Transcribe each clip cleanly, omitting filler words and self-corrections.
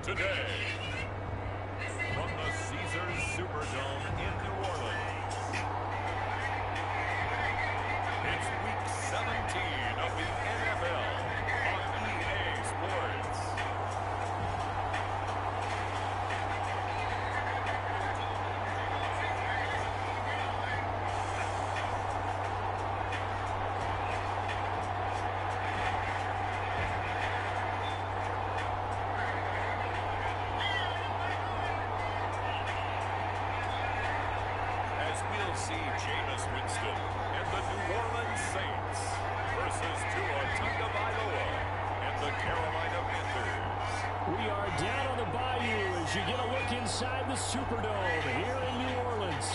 today, from the Caesars Superdome in New Orleans, it's Week 17 of the NFL on EA Sports. We'll see Jameis Winston and the New Orleans Saints versus Tua Tagovailoa and the Carolina Panthers. We are down on the bayou as you get a look inside the Superdome here in New Orleans.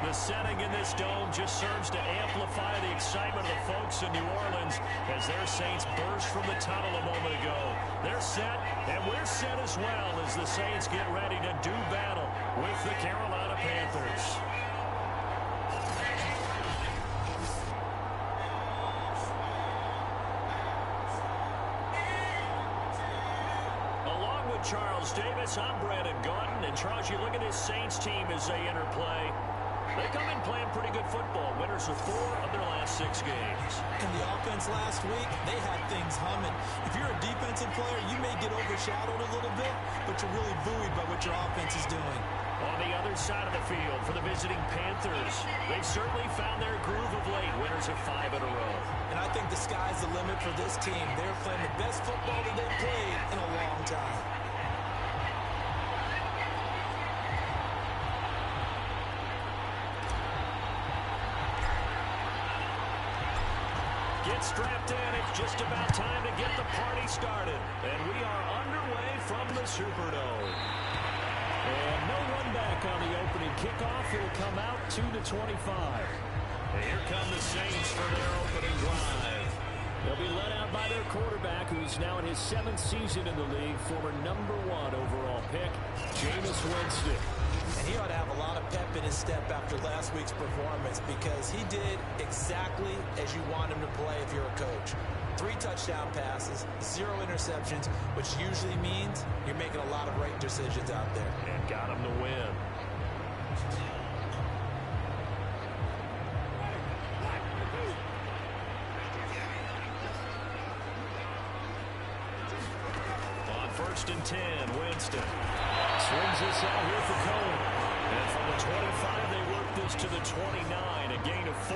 The setting in this dome just serves to amplify the excitement of the folks in New Orleans as their Saints burst from the tunnel a moment ago. They're set, and we're set as well as the Saints get ready to do battle with the Carolina Panthers. Charles Davis, I'm Brandon Gaudin, and Charles, you look at this Saints team as they enter play. They come in playing pretty good football. Winners of 4 of their last 6 games. And the offense last week, they had things humming. If you're a defensive player, you may get overshadowed a little bit, but you're really buoyed by what your offense is doing. On the other side of the field for the visiting Panthers, they've certainly found their groove of late. Winners of 5 in a row. And I think the sky's the limit for this team. They're playing the best football that they've played in a long time. Get strapped in. It's just about time to get the party started. And we are underway from the Superdome. And no run back on the opening kickoff. It'll come out 2-25. And here come the Saints for their opening drive. They'll be led out by their quarterback, who's now in his 7th season in the league, former #1 overall pick, Jameis Winston. And he ought to have a lot of pep in his step after last week's performance because he did exactly as you want him to play if you're a coach. 3 touchdown passes, 0 interceptions, which usually means you're making a lot of right decisions out there. And got him to win. On 1st and 10, Winston swings this out here for Cohen. And from the 25, they work this to the 29, a gain of 4.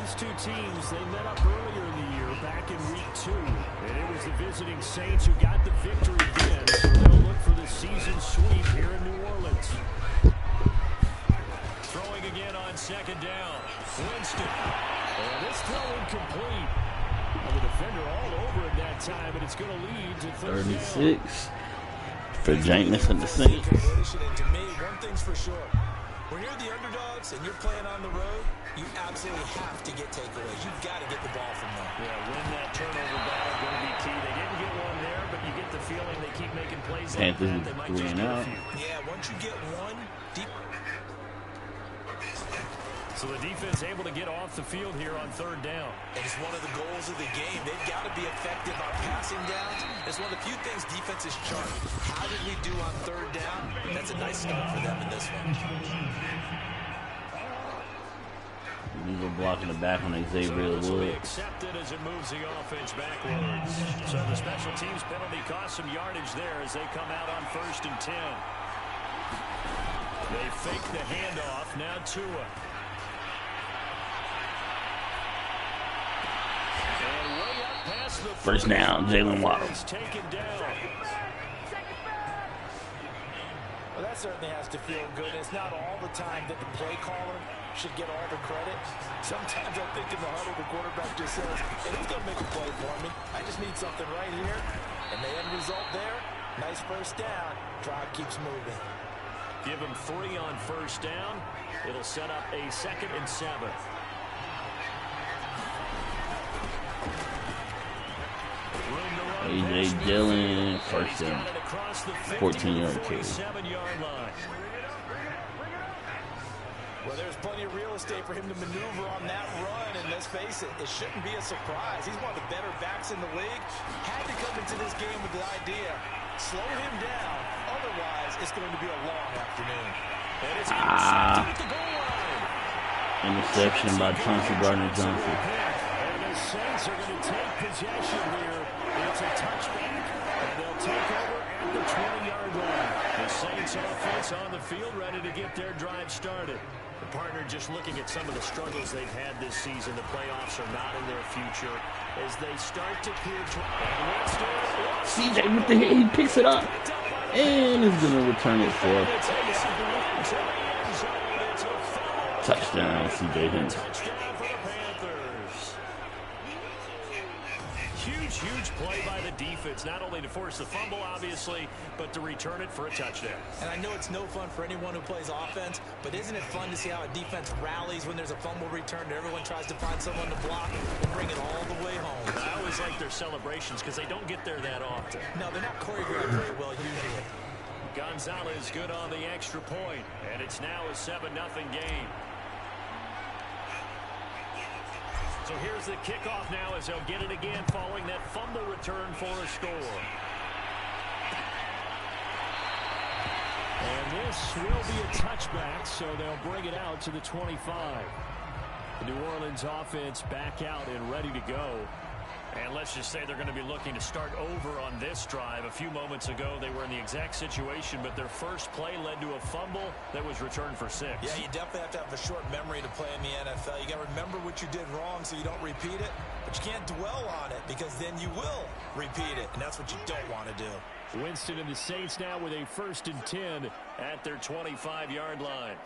These two teams, they met up earlier in the year, back in week 2. And it was the visiting Saints who got the victory then. So they'll look for the season sweep here in New Orleans. Throwing again on 2nd down. Winston. And this throw incomplete. Well, the defender all over it that time, but it's going to lead to 36 for Jameis and the Saints. And to me, one thing's for sure. When you're the underdogs and you're playing on the road, you absolutely have to get takeaways. You've got to get the ball from them. Yeah, win that turnover battle going to be key. They didn't get one there, but you get the feeling they keep making plays like that. They might just get a few. Yeah, once you get one deep. So the defense able to get off the field here on 3rd down. And it's one of the goals of the game. They've got to be effective on passing downs. It's one of the few things defenses chart. How did we do on 3rd down? That's a nice start for them in this one. Legal block in the back on Xavier Wood. This will be accepted as it moves the offense backwards. So the special teams penalty cost some yardage there as they come out on 1st and 10. They fake the handoff. Now Tua. First down, Jalen Waddle. Well, that certainly has to feel good. It's not all the time that the play caller should get all the credit. Sometimes I think in the huddle, the quarterback just says, hey, he's going to make a play for me. I just need something right here. And the end result there, nice first down. Drive keeps moving. Give him 3 on 1st down. It'll set up a 2nd and 7. A.J. Dillon, 1st and 14-yard carry. Well, there's plenty of real estate for him to maneuver on that run, and let's face it, it shouldn't be a surprise. He's one of the better backs in the league. Had to come into this game with the idea, Slow him down. Otherwise, it's going to be a long afternoon. And it's intercepted at the goal line. Interception by Chauncey Gardner-Johnson. And the Saints are going to take possession here. It's a touchback, and they'll take over at the 20-yard line. The Saints offense on the field ready to get their drive started. The partner just looking at some of the struggles they've had this season. The playoffs are not in their future as they start to peer toward. CJ with the hit, he picks it up and is going to return it for touchdown, CJ Henderson. Huge play by the defense, not only to force the fumble, obviously, but to return it for a touchdown. And I know it's no fun for anyone who plays offense, but isn't it fun to see how a defense rallies when there's a fumble return and everyone tries to find someone to block and bring it all the way home? I always like their celebrations because they don't get there that often. No, they're not choreographed very well usually. Gonzalez good on the extra point, and it's now a 7-0 game. So here's the kickoff now as they'll get it again following that fumble return for a score. And this will be a touchback, so they'll bring it out to the 25. The New Orleans offense back out and ready to go. And let's just say they're going to be looking to start over on this drive. A few moments ago, they were in the exact situation, but their first play led to a fumble that was returned for 6. Yeah, you definitely have to have a short memory to play in the NFL. You got to remember what you did wrong so you don't repeat it, but you can't dwell on it because then you will repeat it, and that's what you don't want to do. Winston and the Saints now with a 1st and 10 at their 25-yard line.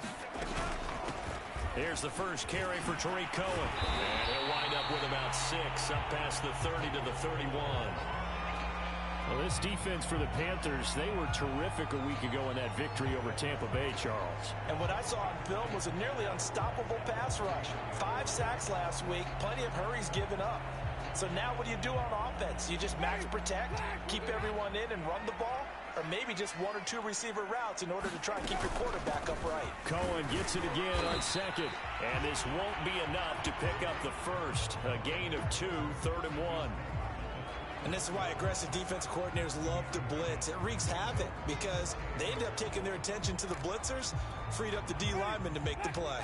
Here's the first carry for Tariq Cohen. And he'll wind up with about 6, up past the 30 to the 31. Well, this defense for the Panthers, they were terrific a week ago in that victory over Tampa Bay, Charles. And what I saw on film was a nearly unstoppable pass rush. 5 sacks last week, plenty of hurries given up. So now what do you do on offense? You just max protect, keep everyone in and run the ball? Or maybe just 1 or 2 receiver routes in order to try and keep your quarterback upright. Cohen gets it again on 2nd. And this won't be enough to pick up the first. A gain of 2, 3rd and 1. And this is why aggressive defense coordinators love to blitz. It wreaks havoc because they end up taking their attention to the blitzers, freed up the D lineman to make the play.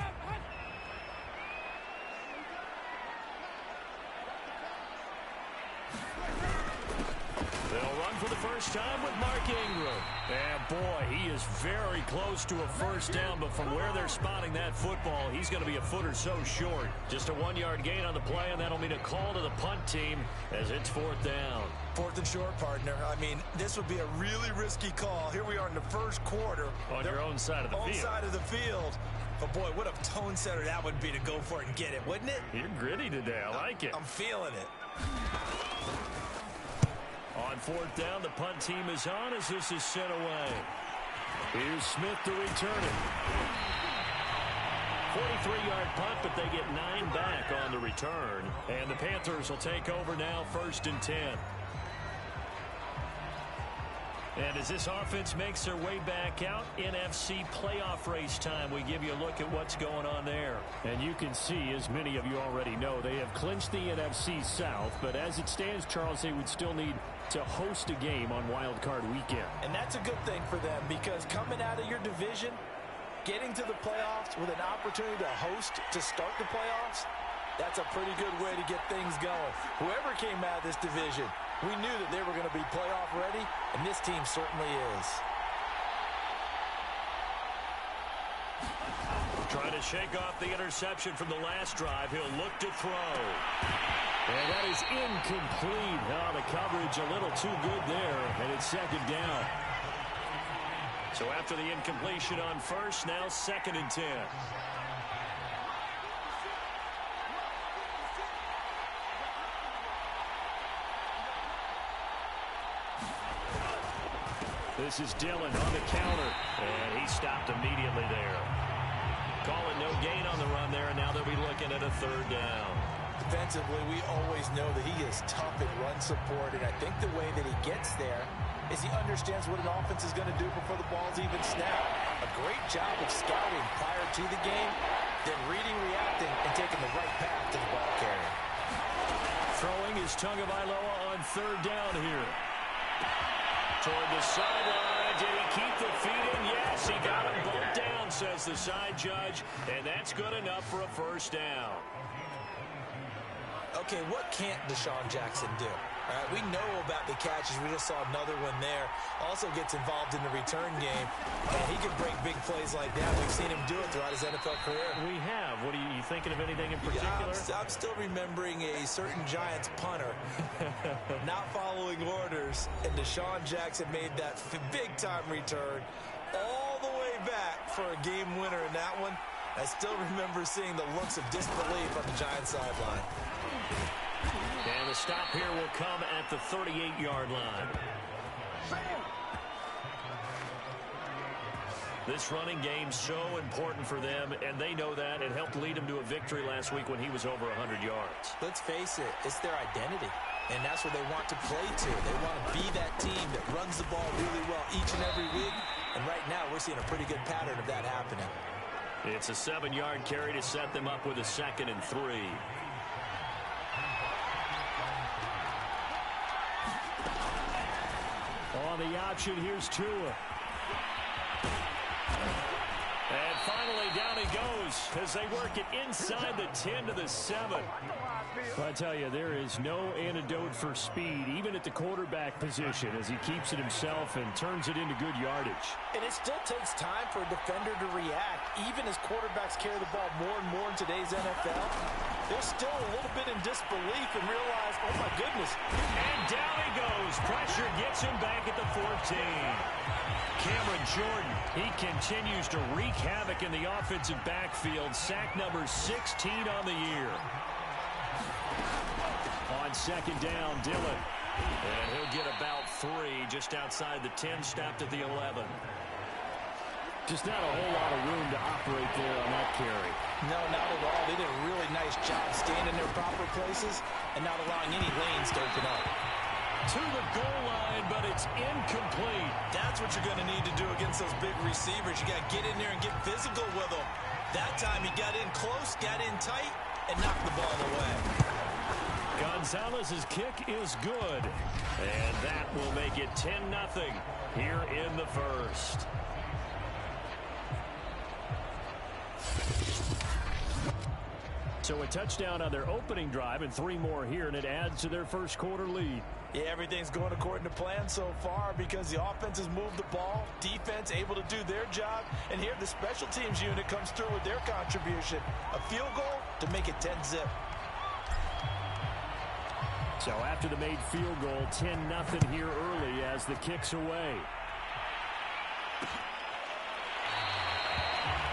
They'll run for the first time with Mark Ingram. And boy, he is very close to a first down, but from where they're spotting that football, he's going to be a foot or so short. Just a 1-yard gain on the play, and that'll mean a call to the punt team as it's 4th down. 4th and short, partner. I mean, this would be a really risky call. Here we are in the first quarter. On your own side of the field. Own side of the field. But boy, what a tone setter that would be to go for it and get it, wouldn't it? You're gritty today. I like it. I'm feeling it. On 4th down, the punt team is on as this is sent away. Here's Smith to return it. 43-yard punt, but they get 9 back on the return. And the Panthers will take over now, 1st and 10. And as this offense makes their way back out, NFC playoff race time, we give you a look at what's going on there. And you can see, as many of you already know, they have clinched the NFC South. But as it stands, Charles, they would still need to host a game on Wild Card Weekend. And that's a good thing for them because coming out of your division, getting to the playoffs with an opportunity to host to start the playoffs, that's a pretty good way to get things going. Whoever came out of this division, we knew that they were going to be playoff ready, and this team certainly is. Trying to shake off the interception from the last drive. He'll look to throw. And that is incomplete. Oh, the coverage a little too good there, and it's 2nd down. So after the incompletion on 1st, now 2nd and 10. This is Dillon on the counter, and he stopped immediately there. Calling no gain on the run there, and now they'll be looking at a 3rd down. Defensively, we always know that he is tough in run support, and I think the way that he gets there is he understands what an offense is going to do before the ball's even snapped. A great job of scouting prior to the game, then reading, reacting, and taking the right path to the ball carrier. Throwing is Tagovailoa on 3rd down here. toward the sideline. Did he keep the feet in? Yes, he got them both down, says the side judge. And that's good enough for a first down. Okay, what can't Deshaun Jackson do? All right, we know about the catches. We just saw another one there. Also gets involved in the return game. And he can break big plays like that. We've seen him do it throughout his NFL career. We have. What are you thinking of anything in particular? Yeah, I'm still remembering a certain Giants punter not following orders. And Deshaun Jackson made that big-time return all the way back for a game winner in that one. I still remember seeing the looks of disbelief on the Giants sideline. And the stop here will come at the 38-yard line. This running game's so important for them, and they know that. It helped lead them to a victory last week when he was over 100 yards. Let's face it, it's their identity, and that's what they want to play to. They want to be that team that runs the ball really well each and every week, and right now we're seeing a pretty good pattern of that happening. It's a 7-yard carry to set them up with a 2nd and 3. On the option, here's Tua. And finally, down he goes as they work it inside the 10 to the 7. I tell you, there is no antidote for speed, even at the quarterback position, as he keeps it himself and turns it into good yardage. And it still takes time for a defender to react, even as quarterbacks carry the ball more and more in today's NFL. They're still a little bit in disbelief and realize, oh my goodness. And down he goes. Pressure gets him back at the 14. Cameron Jordan, he continues to wreak havoc in the offensive backfield. Sack number 16 on the year. On 2nd down, Dillon. And he'll get about 3 just outside the 10, stopped at the 11. Just not a whole lot of room to operate there on that carry. No, not at all. They did a really nice job staying in their proper places and not allowing any lanes to open up. To the goal line, but it's incomplete. That's what you're going to need to do against those big receivers. You got to get in there and get physical with them. That time he got in close, got in tight, and knocked the ball away. Gonzalez's kick is good. And that will make it 10-0 here in the first. So a touchdown on their opening drive and 3 more here, and it adds to their first quarter lead. Yeah, everything's going according to plan so far because the offense has moved the ball, defense able to do their job, and here the special teams unit comes through with their contribution. A field goal to make it 10-0. So after the made field goal, 10-0 here early as the kick's away.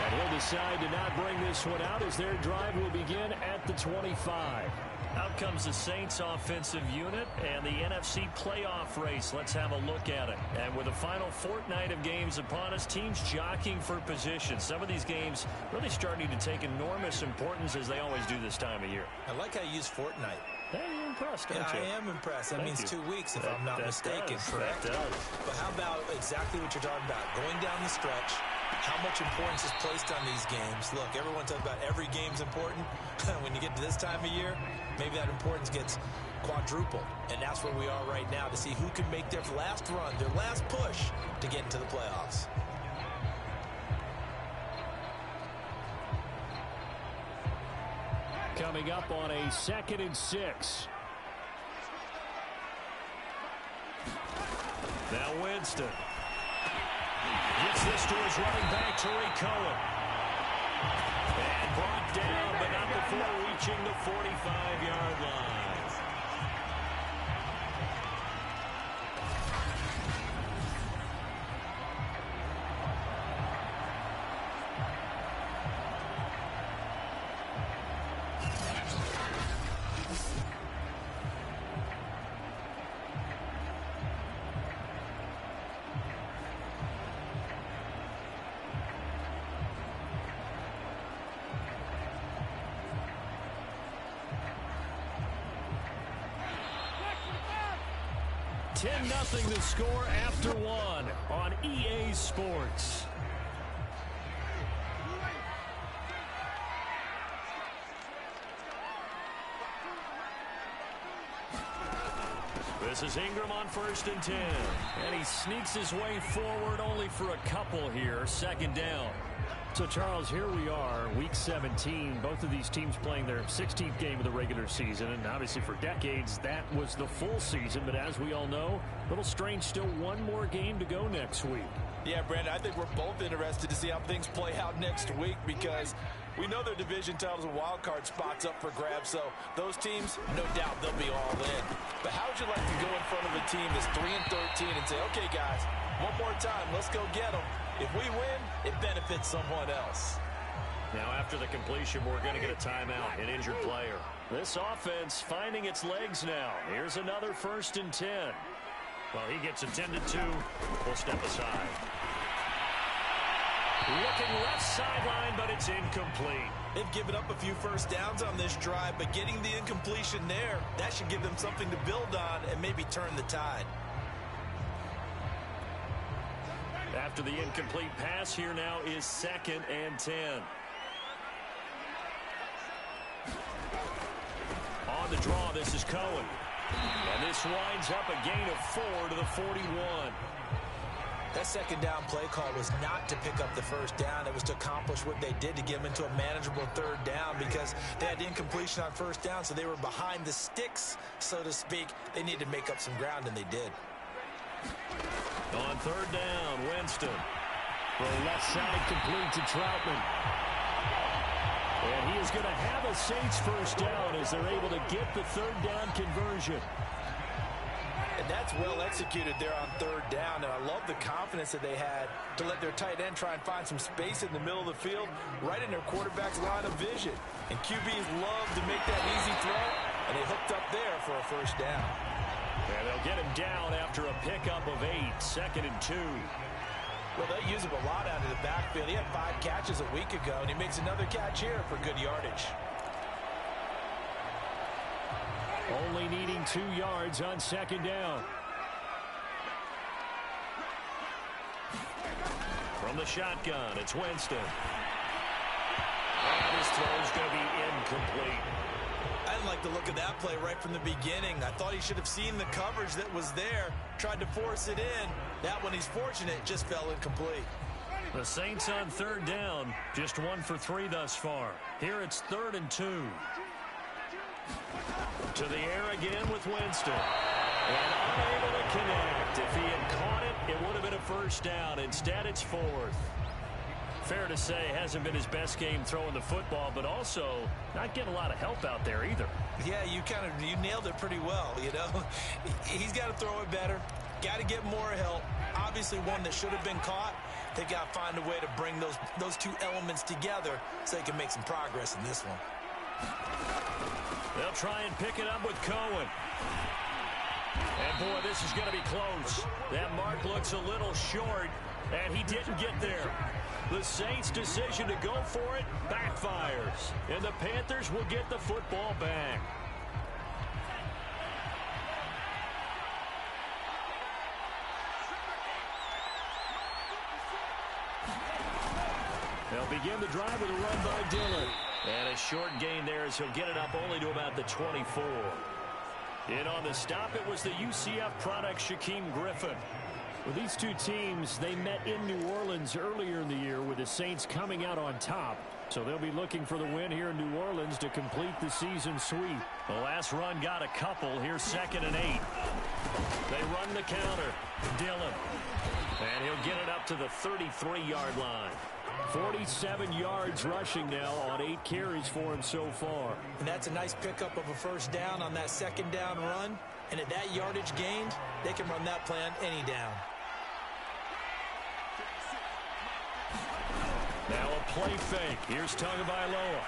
And he'll decide to not bring this one out as their drive will begin at the 25. Out comes the Saints offensive unit and the NFC playoff race. Let's have a look at it. And with the final fortnight of games upon us, teams jockeying for position. Some of these games really starting to take enormous importance as they always do this time of year. I like how you use fortnight. Hey, you're impressed, aren't you? I am impressed. That means 2 weeks if I'm not mistaken, does, correct? That does. But how about exactly what you're talking about? Going down the stretch, how much importance is placed on these games. Look, everyone talks about every game's important. When you get to this time of year, maybe that importance gets quadrupled. And that's where we are right now to see who can make their last run, their last push to get into the playoffs. Coming up on a 2nd and 6. Now Winston. Gets this to his running back, Tariq Cohen. And brought down, but not before reaching the 45-yard line. Nothing to score after 1 on EA Sports. This is Ingram on 1st and 10. And he sneaks his way forward only for a couple here. 2nd down. So, Charles, here we are, Week 17. Both of these teams playing their 16th game of the regular season. And obviously for decades, that was the full season. But as we all know, a little strange, still one more game to go next week. Yeah, Brandon, I think we're both interested to see how things play out next week because we know their division titles and wild card spots up for grabs. So those teams, no doubt, they'll be all in. But how would you like to go in front of a team that's 3-13 and say, okay, guys, one more time, let's go get them. If we win, it benefits someone else. Now, after the completion, we're going to get a timeout, an injured player. This offense finding its legs now. Here's another 1st and 10. Well, he gets attended to. We'll step aside. Looking left sideline, but it's incomplete. They've given up a few first downs on this drive, but getting the incompletion there, that should give them something to build on and maybe turn the tide. After the incomplete pass, here now is 2nd and 10. On the draw, this is Cohen. And this winds up a gain of 4 to the 41. That 2nd down play call was not to pick up the first down. It was to accomplish what they did to get them into a manageable 3rd down because they had incompletion on 1st down, so they were behind the sticks, so to speak. They needed to make up some ground, and they did. On 3rd down, Winston. The left side complete to Troutman. And he is going to have a Saints first down as they're able to get the 3rd down conversion. And that's well executed there on 3rd down. And I love the confidence that they had to let their tight end try and find some space in the middle of the field, right in their quarterback's line of vision. And QBs love to make that easy throw, and they hooked up there for a first down. And they'll get him down after a pickup of 8, 2nd and 2. Well, they use him a lot out of the backfield. He had 5 catches a week ago, and he makes another catch here for good yardage. Only needing 2 yards on 2nd down. From the shotgun, it's Winston. And his throw is going to be incomplete. I didn't like the look of that play right from the beginning. I thought he should have seen the coverage that was there, tried to force it in. That one, he's fortunate, just fell incomplete. The Saints on 3rd down, just 1 for 3 thus far. Here it's 3rd and 2. To the air again with Winston. And unable to connect. If he had caught it, it would have been a first down. Instead, it's 4th. Fair to say, hasn't been his best game throwing the football, but also not getting a lot of help out there either. Yeah, you nailed it pretty well, you know. He's got to throw it better. Got to get more help. Obviously one that should have been caught. They've got to find a way to bring those 2 elements together so they can make some progress in this one. They'll try and pick it up with Cohen. And boy, this is going to be close. That mark looks a little short, and he didn't get there. The Saints' decision to go for it backfires, and the Panthers will get the football back. They'll begin the drive with a run by Dillon. And a short gain there as he'll get it up only to about the 24. In on the stop, it was the UCF product, Shaquem Griffin. Well, these 2 teams, they met in New Orleans earlier in the year with the Saints coming out on top. So they'll be looking for the win here in New Orleans to complete the season sweep. The last run got a couple. Here's 2nd and 8. They run the counter. Dillon. And he'll get it up to the 33-yard line. 47 yards rushing now on 8 carries for him so far. And that's a nice pickup of a first down on that 2nd down run. And at that yardage gained, they can run that play on any down. Now a play fake. Here's Tagovailoa.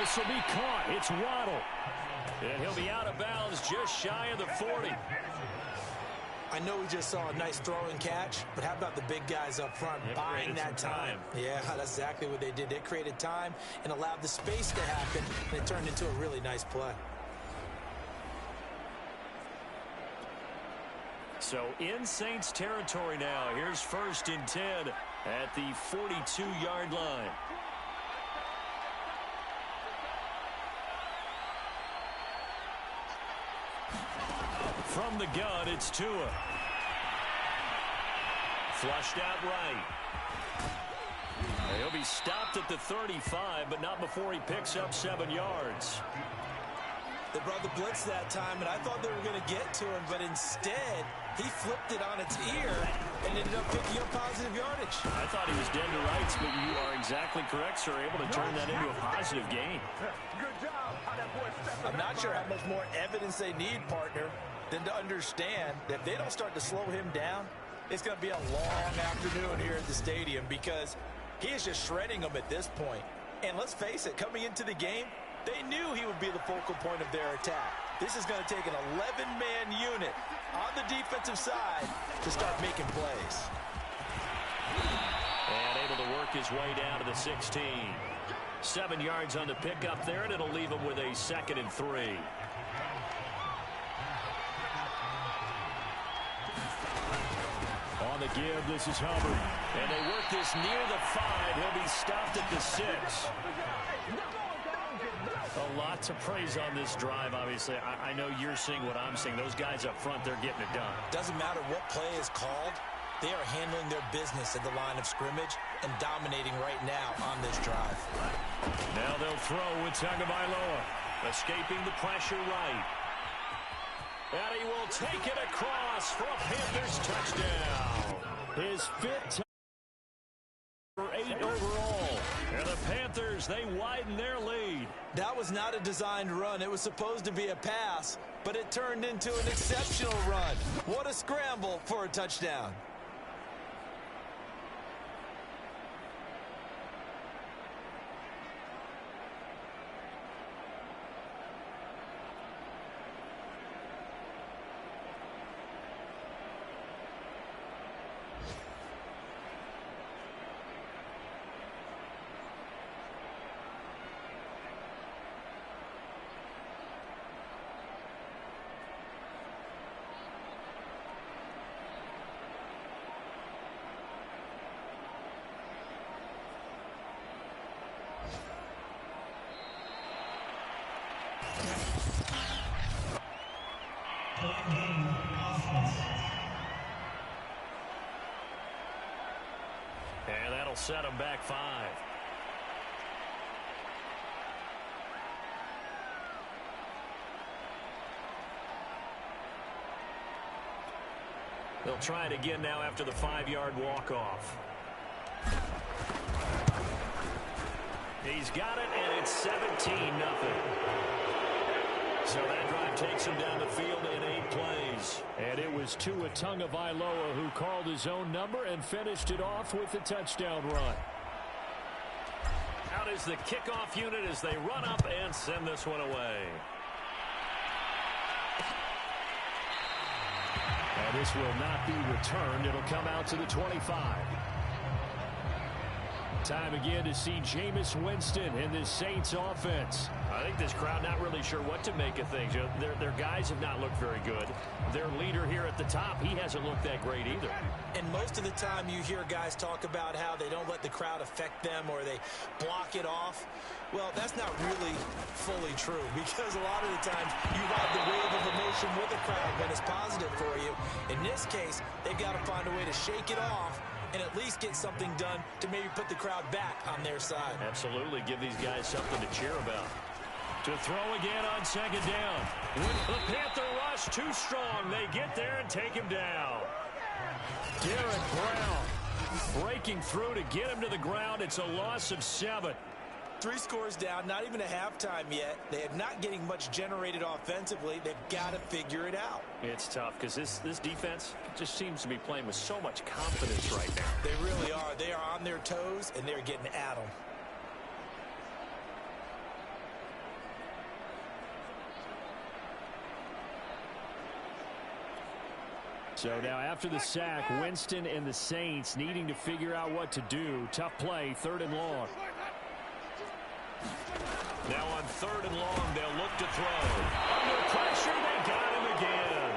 This will be caught. It's Waddle. And he'll be out of bounds just shy of the 40. I know we just saw a nice throw and catch, but how about the big guys up front buying that time? Yeah, that's exactly what they did. They created time and allowed the space to happen, and it turned into a really nice play. So in Saints territory now. Here's 1st and 10 at the 42-yard line. from the gun, it's Tua. Flushed out right. He'll be stopped at the 35, but not before he picks up 7 yards. They brought the blitz that time, and I thought they were going to get to him, but instead, he flipped it on its ear and ended up picking up positive yardage. I thought he was dead to rights, but you are exactly correct, sir. Able to turn that into a positive gain. I'm not sure how much more evidence they need, partner, than to understand that if they don't start to slow him down, it's going to be a long afternoon here at the stadium because he is just shredding them at this point. And let's face it, coming into the game, they knew he would be the focal point of their attack. This is going to take an 11-man unit on the defensive side to start making plays. And able to work his way down to the 16. 7 yards on the pickup there, and it'll leave him with a 2nd and 3. On the give, this is Hubbard. And they work this near the 5. He'll be stopped at the 6. A lot to praise on this drive, obviously. I know you're seeing what I'm seeing. Those guys up front, they're getting it done. Doesn't matter what play is called. They are handling their business at the line of scrimmage and dominating right now on this drive. Now they'll throw with Tagovailoa. Escaping the pressure right. And he will take it across for a Panthers touchdown. His 5th for 8 overall. And the Panthers, they widen their lead. That was not a designed run. It was supposed to be a pass, but it turned into an exceptional run. What a scramble for a touchdown. And that'll set them back 5. They'll try it again now after the 5-yard walk-off. He's got it, and it's 17-0. So that drive takes him down the field in 8 plays. And it was Tua Tagovailoa who called his own number and finished it off with a touchdown run. Out is the kickoff unit as they run up and send this one away. And this will not be returned. It'll come out to the 25. Time again to see Jameis Winston in this Saints offense. I think this crowd not really sure what to make of things. You know, their guys have not looked very good. Their leader here at the top, he hasn't looked that great either. And most of the time you hear guys talk about how they don't let the crowd affect them or they block it off. Well, that's not really fully true because a lot of the times you ride the wave of emotion with the crowd when it's positive for you. In this case, they've got to find a way to shake it off and at least get something done to maybe put the crowd back on their side. Absolutely. Give these guys something to cheer about. To throw again on 2nd down. With the Panther rush too strong. They get there and take him down. Derek Brown breaking through to get him to the ground. It's a loss of 7. 3 scores down, not even a halftime yet. They are not getting much generated offensively. They've got to figure it out. It's tough because this defense just seems to be playing with so much confidence right now. They really are. They are on their toes, and they're getting at them. So now after the sack, Winston and the Saints needing to figure out what to do. Tough play, 3rd and long. Now on 3rd and long, they'll look to throw. Under pressure, they got him again.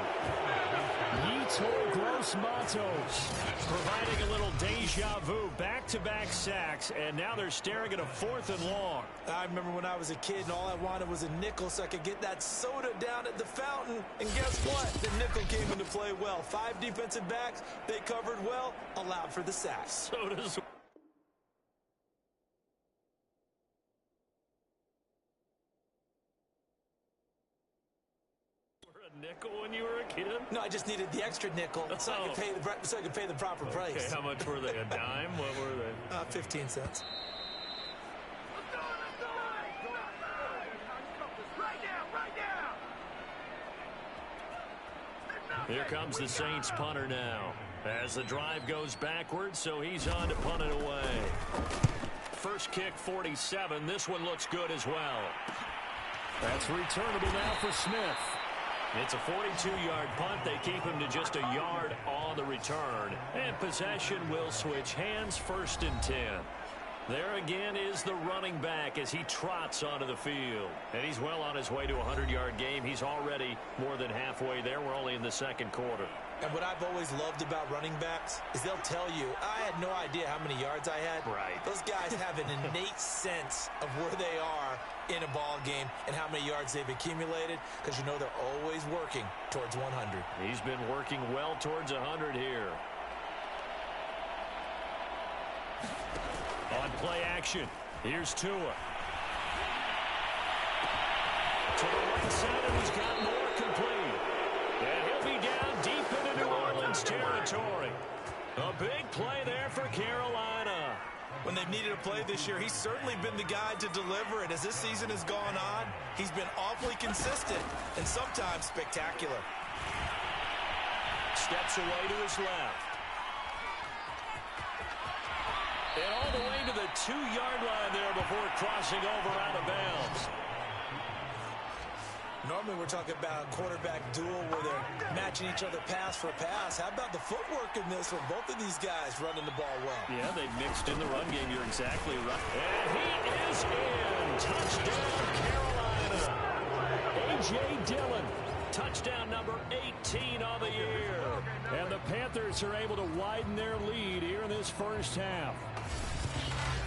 Yeats Hole gross Los Matos providing a little deja vu. Back-to-back sacks, and now they're staring at a 4th and long. I remember when I was a kid and all I wanted was a nickel so I could get that soda down at the fountain. And guess what? The nickel came into play well. 5 defensive backs, they covered well, allowed for the sacks. Sodas. Nickel when you were a kid? No, I just needed the extra nickel so I could pay the proper price. Okay, how much were they? A dime? What were they? 15 cents. Here comes the Saints punter now. As the drive goes backwards, so he's on to punt it away. First kick, 47. This one looks good as well. That's returnable now for Smith. It's a 42-yard punt. They keep him to just a yard on the return. And possession will switch hands, 1st and 10. There again is the running back as he trots onto the field. And he's well on his way to a 100-yard game. He's already more than halfway there. We're only in the 2nd quarter. And what I've always loved about running backs is they'll tell you, I had no idea how many yards I had. Right. Those guys have an innate sense of where they are in a ball game and how many yards they've accumulated because you know they're always working towards 100. He's been working well towards 100 here. On play action, here's Tua. To the right side, and he's got more complete. And he'll be down deep into New Orleans territory. A big play there for Carolina. When they've needed a play this year, he's certainly been the guy to deliver it. As this season has gone on, he's been awfully consistent and sometimes spectacular. Steps away to his left. And all the way to the 2-yard line there before crossing over out of bounds. Normally we're talking about a quarterback duel where they're matching each other pass for pass. How about the footwork in this one? Both of these guys running the ball well. Yeah, they mixed in the run game. You're exactly right. And he is in. Touchdown, Carolina. A.J. Dillon. Touchdown number 18 on the year. And the Panthers are able to widen their lead here in this first half.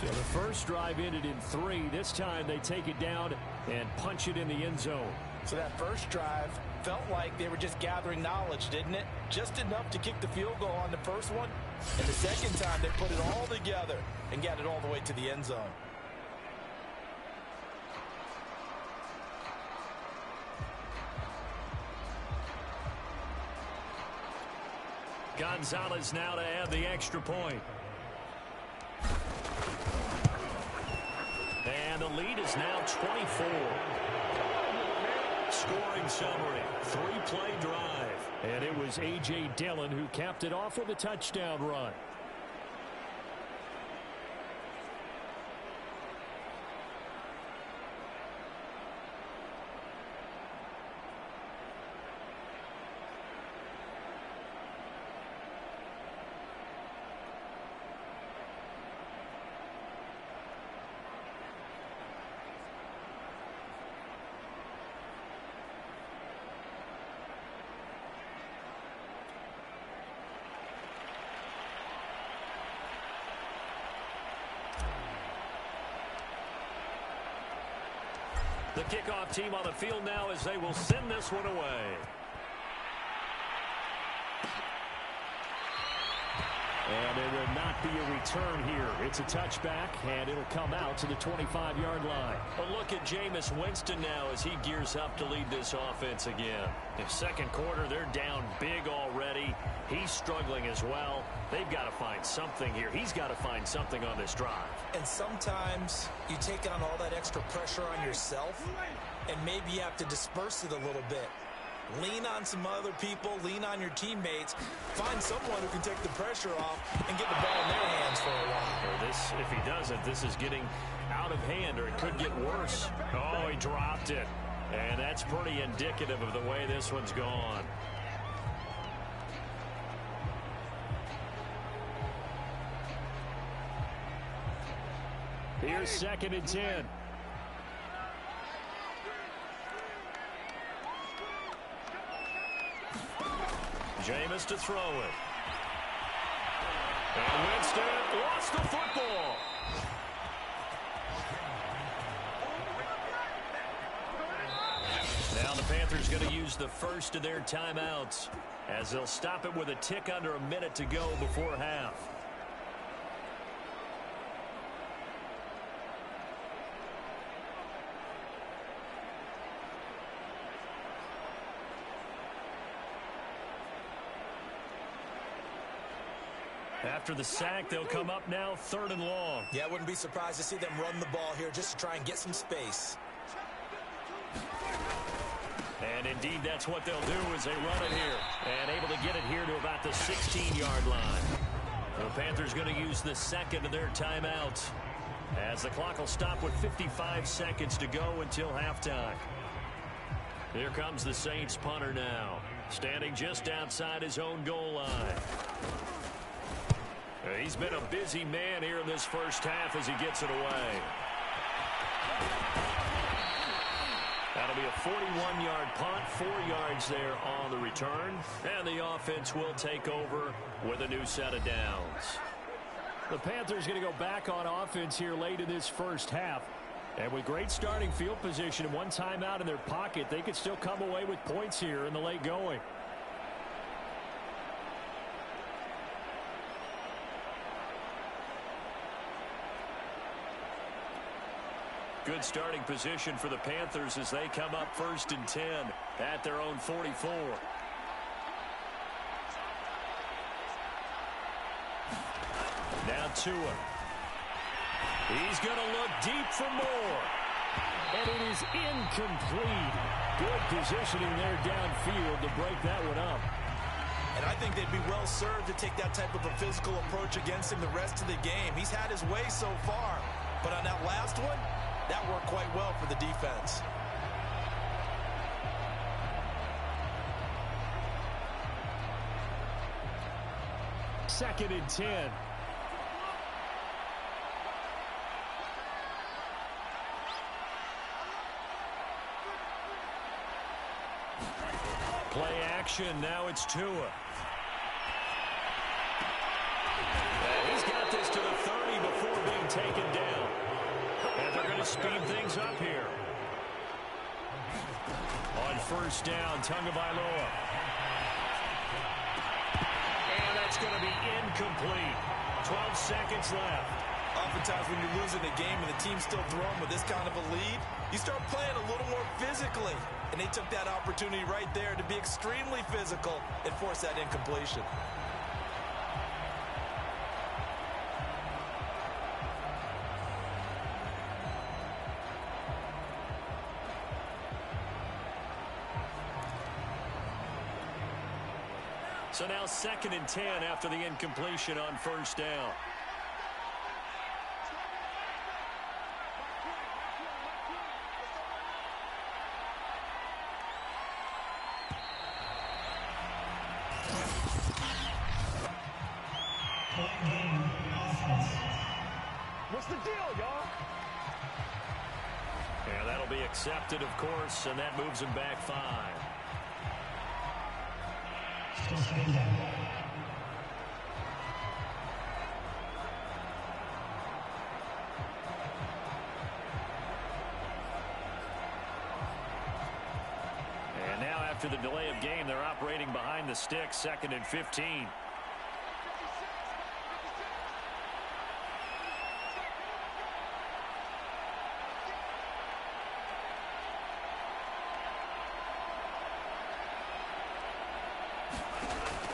So the first drive ended in 3. This time they take it down and punch it in the end zone. So that first drive felt like they were just gathering knowledge, didn't it? Just enough to kick the field goal on the first one. And the second time they put it all together and got it all the way to the end zone. Gonzalez now to add the extra point. And the lead is now 24. Scoring summary, 3-play drive. And it was A.J. Dillon who capped it off with a touchdown run. The kickoff team on the field now as they will send this one away. And there will not be a return here. It's a touchback, and it'll come out to the 25-yard line. A look at Jameis Winston now as he gears up to lead this offense again. In second quarter, they're down big already. He's struggling as well. They've got to find something here. He's got to find something on this drive. And sometimes you take on all that extra pressure on yourself, and maybe you have to disperse it a little bit. Lean on some other people, lean on your teammates, find someone who can take the pressure off and get the ball in their hands for a while. Or this, if he doesn't, this is getting out of hand, or it could get worse. Oh, he dropped it. And that's pretty indicative of the way this one's gone. Here's 2nd and 10. Jameis to throw it. And Winston lost the football. Now the Panthers going to use the first of their timeouts as they'll stop it with a tick under a minute to go before half. After the sack, they'll come up now 3rd and long. Yeah, I wouldn't be surprised to see them run the ball here just to try and get some space. And indeed, that's what they'll do as they run it here. And able to get it here to about the 16-yard line. The Panthers going to use the second of their timeouts as the clock will stop with 55 seconds to go until halftime. Here comes the Saints punter now, standing just outside his own goal line. He's been a busy man here in this first half as he gets it away. That'll be a 41-yard punt, 4 yards there on the return. And the offense will take over with a new set of downs. The Panthers going to go back on offense here late in this first half. And with great starting field position and one timeout in their pocket, they could still come away with points here in the late going. Good starting position for the Panthers as they come up 1st and 10 at their own 44. Now Tua. He's going to look deep for more. And it is incomplete. Good positioning there downfield to break that one up. And I think they'd be well served to take that type of a physical approach against him the rest of the game. He's had his way so far. But on that last one, that worked quite well for the defense. Second and 10. Play action. Now it's Tua. He's got this to the 30 before being taken down. And they're going to speed things up here. On 1st down, Tagovailoa. And that's going to be incomplete. 12 seconds left. Oftentimes when you're losing a game and the team's still throwing with this kind of a lead, you start playing a little more physically. And they took that opportunity right there to be extremely physical and force that incompletion. So now 2nd and 10 after the incompletion on 1st down. What's the deal, y'all? Yeah, that'll be accepted, of course, and that moves him back 5. And now after the delay of game, they're operating behind the sticks, 2nd and 15.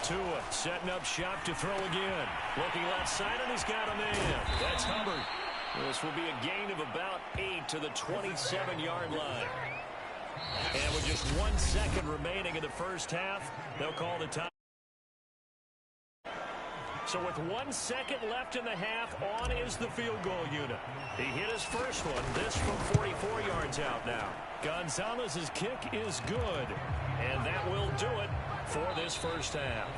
Tua setting up shop to throw again. Looking left side, and he's got a man. That's Hubbard. This will be a gain of about 8 to the 27-yard line. And with just 1 second remaining in the first half, they'll call the time. So with 1 second left in the half, on is the field goal unit. He hit his first one, this from 44 yards out now. Gonzalez's kick is good. And that will do it for this first half.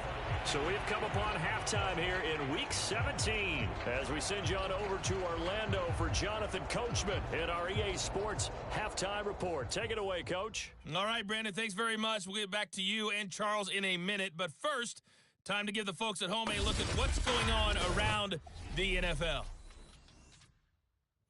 So we've come upon halftime here in Week 17 as we send you on over to Orlando for Jonathan Coachman in our EA Sports Halftime Report. Take it away, Coach. All right, Brandon, thanks very much. We'll get back to you and Charles in a minute. But first, Time to give the folks at home a look at what's going on around the NFL.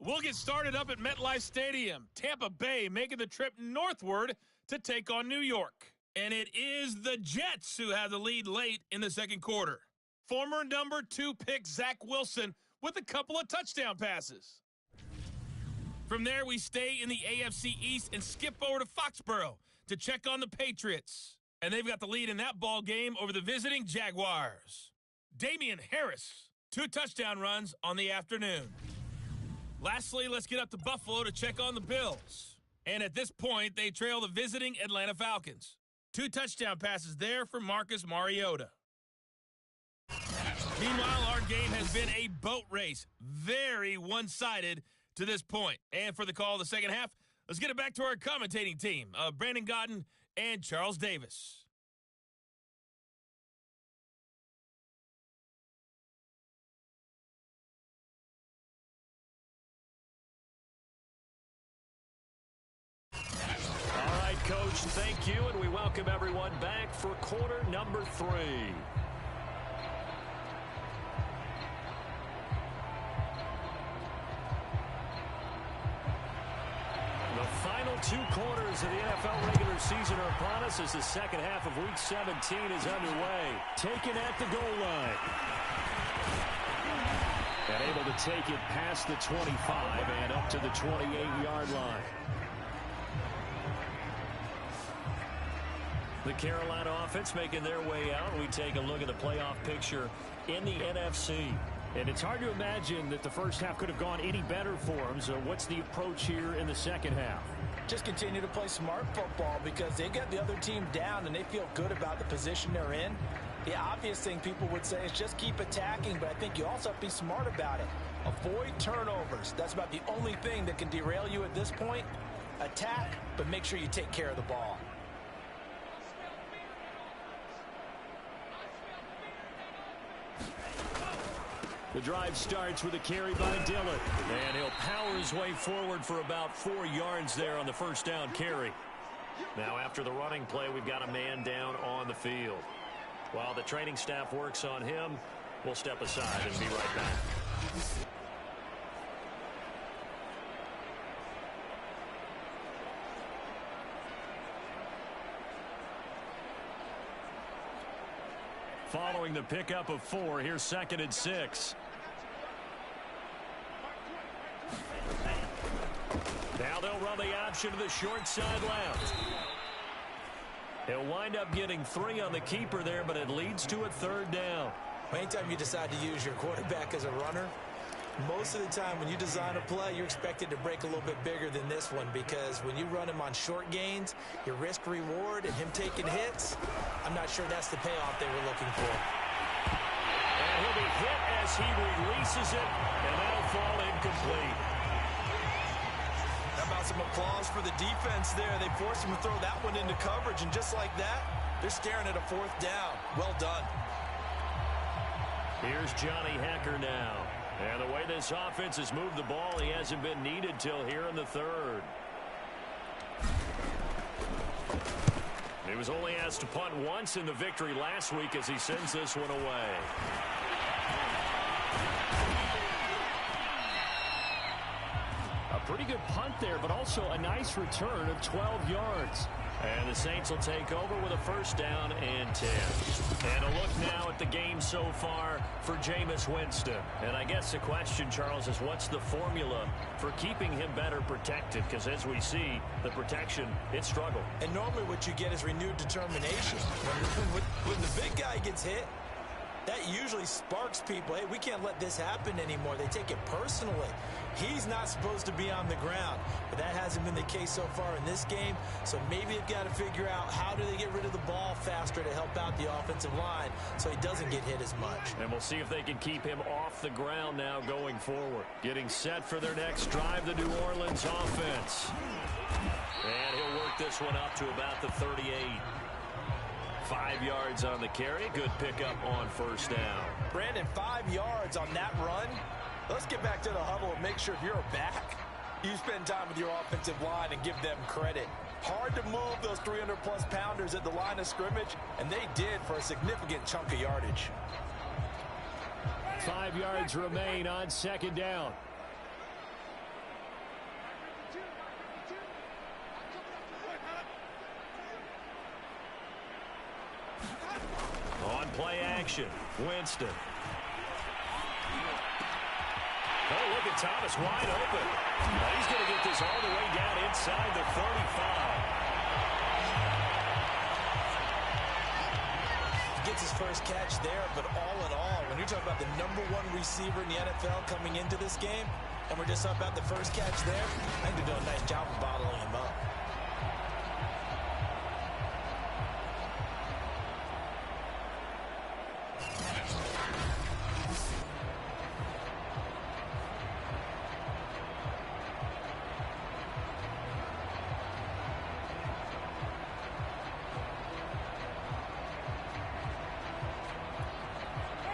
We'll get started up at MetLife Stadium. Tampa Bay making the trip northward to take on New York. And it is the Jets who have the lead late in the second quarter. Former number 2 pick Zach Wilson with a couple of touchdown passes. From there, we stay in the AFC East and skip over to Foxborough to check on the Patriots. And they've got the lead in that ball game over the visiting Jaguars. Damian Harris, 2 touchdown runs on the afternoon. Lastly, let's get up to Buffalo to check on the Bills. And at this point, they trail the visiting Atlanta Falcons. 2 touchdown passes there for Marcus Mariota. Meanwhile, our game has been a boat race. Very one-sided to this point. And for the call of the second half, let's get it back to our commentating team of Brandon Godden and Charles Davis. All right, Coach, thank you, and we welcome everyone back for quarter number 3. The final 2 quarters of the NFL regular season are upon us as the second half of Week 17 is underway. Taken at the goal line. And able to take it past the 25 and up to the 28-yard line. The Carolina offense making their way out. We take a look at the playoff picture in the NFC. And it's hard to imagine that the first half could have gone any better for them. So what's the approach here in the second half? Just continue to play smart football because they got the other team down and they feel good about the position they're in. The obvious thing people would say is just keep attacking, but I think you also have to be smart about it. Avoid turnovers. That's about the only thing that can derail you at this point. Attack, but make sure you take care of the ball. The drive starts with a carry by Dillon. And he'll power his way forward for about 4 yards there on the first down carry. Now after the running play, we've got a man down on the field. While the training staff works on him, we'll step aside and be right back. Following the pickup of 4, here's 2nd and 6. Now they'll run the option to the short side left. He'll wind up getting 3 on the keeper there, but it leads to a 3rd down. Anytime you decide to use your quarterback as a runner, most of the time when you design a play, you're expected to break a little bit bigger than this one because when you run him on short gains, your risk-reward and him taking hits, I'm not sure that's the payoff they were looking for. And he'll be hit as he releases it, and that'll fall incomplete. How about some applause for the defense there? They forced him to throw that one into coverage, and just like that, they're staring at a 4th down. Well done. Here's Johnny Hecker now. And the way this offense has moved the ball, he hasn't been needed till here in the 3rd. He was only asked to punt once in the victory last week as he sends this one away. A pretty good punt there, but also a nice return of 12 yards. And the Saints will take over with a 1st down and 10. And a look now at the game so far for Jameis Winston. And I guess the question, Charles, is what's the formula for keeping him better protected? Because as we see, the protection, it struggled. And normally what you get is renewed determination. When the big guy gets hit, that usually sparks people. Hey, we can't let this happen anymore. They take it personally. He's not supposed to be on the ground, but that hasn't been the case so far in this game. So maybe they've got to figure out how do they get rid of the ball faster to help out the offensive line so he doesn't get hit as much. And we'll see if they can keep him off the ground now going forward. Getting set for their next drive, the New Orleans offense. And he'll work this one up to about the 38. 5 yards on the carry. Good pickup on 1st down. Brandon, 5 yards on that run. Let's get back to the huddle and make sure if you're a back, you spend time with your offensive line and give them credit. Hard to move those 300-plus pounders at the line of scrimmage, and they did for a significant chunk of yardage. 5 yards remain on second down. On play action, Winston. Oh, look at Thomas wide open. Now he's going to get this all the way down inside the 35. He gets his first catch there, but all in all, when you're talking about the #1 receiver in the NFL coming into this game, and we're just talking about the first catch there, I think they're doing a nice job of bottling him up.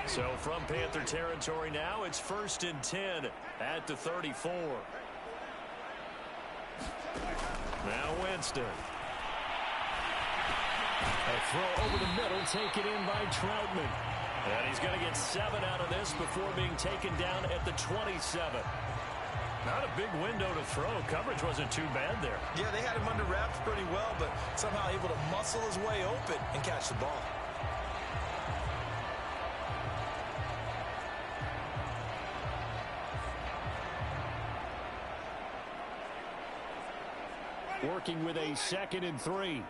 So from Panther territory now, it's 1st and 10 at the 34. Now Winston. A throw over the middle taken in by Troutman. And he's going to get 7 out of this before being taken down at the 27. Not a big window to throw. Coverage wasn't too bad there. Yeah, they had him under wraps pretty well, but somehow able to muscle his way open and catch the ball. Working with a 2nd and 3.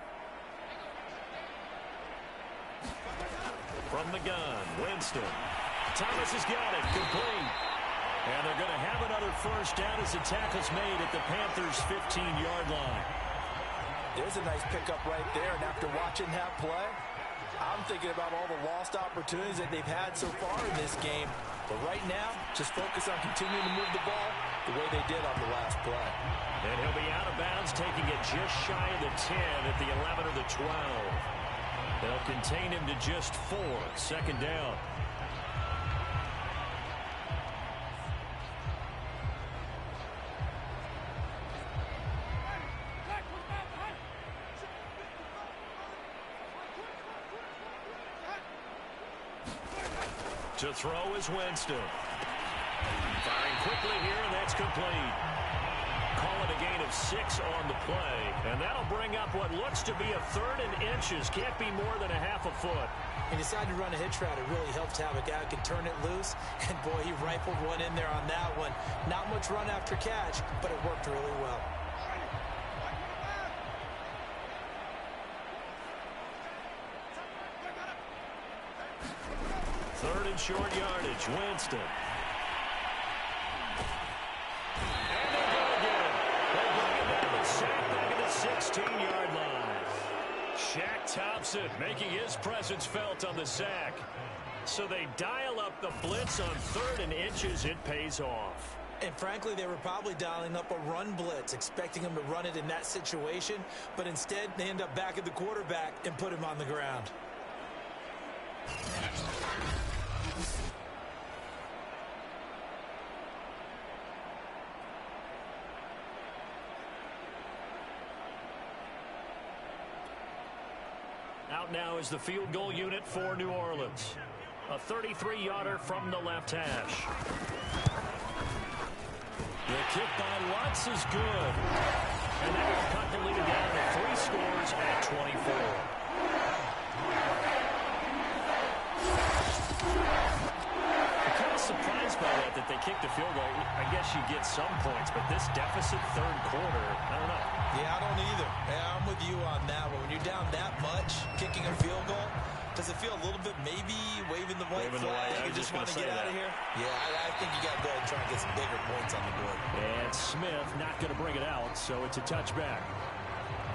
From the gun, Winston. Thomas has got it, complete. And they're going to have another first down as the tackle's made at the Panthers' 15-yard line. There's a nice pickup right there, and after watching that play, I'm thinking about all the lost opportunities that they've had so far in this game. But right now, just focus on continuing to move the ball the way they did on the last play. And he'll be out of bounds, taking it just shy of the 10 at the 11 or the 12. They'll contain him to just 4. 2nd down. To throw is Winston. Firing quickly here, and that's complete. Call it a gain of 6 on the play, and that'll bring up what looks to be a 3rd and inches. Can't be more than a half a foot. He decided to run a hitch route. It really helped to have a guy who can turn it loose, and boy, he rifled one in there on that one. Not much run after catch, but it worked really well. Third and short yardage, Winston. And they're going to get it. They bring it down to sack back at the 16-yard line. Shaq Thompson making his presence felt on the sack. So they dial up the blitz on 3rd and inches. It pays off. And frankly, they were probably dialing up a run blitz, expecting him to run it in that situation. But instead, they end up back at the quarterback and put him on the ground. Out now is the field goal unit for New Orleans. A 33-yarder from the left hash. The kick by Watts is good. And that will cut the lead down to 3 scores at 24. I'm kind of surprised by that they kicked a field goal. I guess you get some points, but this deficit 3rd quarter, I don't know. Yeah, I don't either. Yeah, I'm with you on that one. When you're down that much, kicking a field goal, does it feel a little bit maybe waving the white flag? You just want to get out of here? Yeah, I think you got to go ahead and try and get some bigger points on the board. And Smith not going to bring it out, so it's a touchback.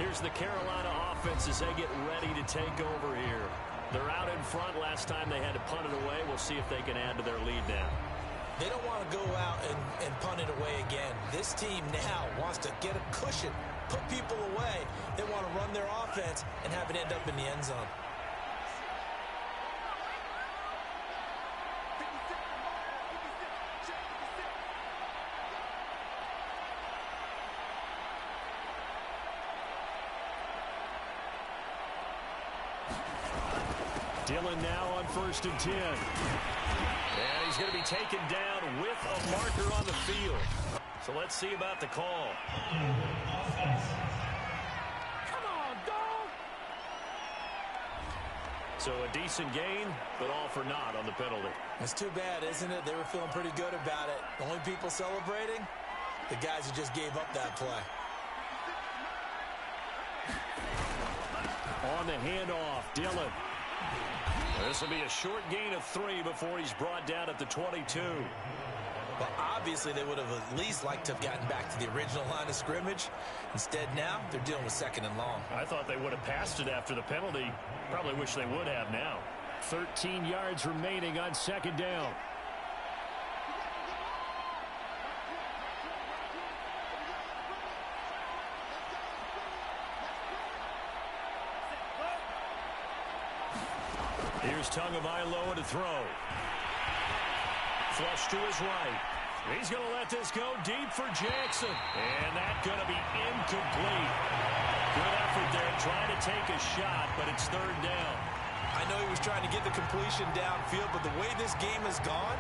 Here's the Carolina offense as they get ready to take over here. They're out in front. Last time they had to punt it away. We'll see if they can add to their lead now. They don't want to go out and punt it away again. This team now wants to get a cushion, put people away. They want to run their offense and have it end up in the end zone. Dillon now on 1st and 10. And he's going to be taken down with a marker on the field. So let's see about the call. Come on, dog! So a decent gain, but all for naught on the penalty. It's too bad, isn't it? They were feeling pretty good about it. The only people celebrating, the guys who just gave up that play. On the handoff, Dillon. This will be a short gain of 3 before he's brought down at the 22. Well, obviously, they would have at least liked to have gotten back to the original line of scrimmage. Instead, now, they're dealing with 2nd and long. I thought they would have passed it after the penalty. Probably wish they would have now. 13 yards remaining on 2nd down. Here's Tagovailoa to throw. Flush to his right. He's going to let this go deep for Jackson. And that's going to be incomplete. Good effort there trying to take a shot, but it's 3rd down. I know he was trying to get the completion downfield, but the way this game has gone,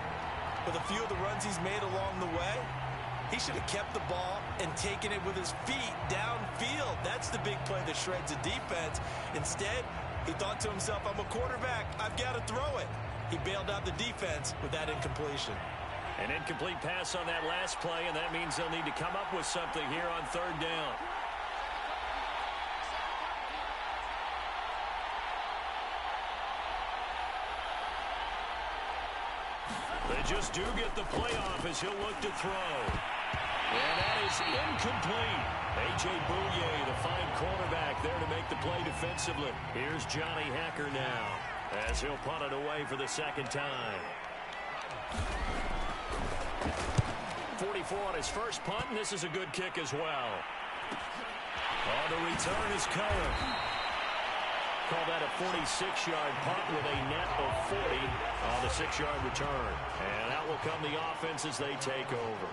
with a few of the runs he's made along the way, he should have kept the ball and taken it with his feet downfield. That's the big play that shreds the defense. Instead, he thought to himself, I'm a quarterback. I've got to throw it. He bailed out the defense with that incompletion. An incomplete pass on that last play, and that means they'll need to come up with something here on 3rd down. They just do get the play off as he'll look to throw. And that is incomplete. A.J. Bouye, the fine cornerback, there to make the play defensively. Here's Johnny Hacker now as he'll punt it away for the 2nd time. 44 on his first punt, and this is a good kick as well. On the return is Curran. Call that a 46-yard punt with a net of 40 on the 6-yard return. And out will come the offense as they take over.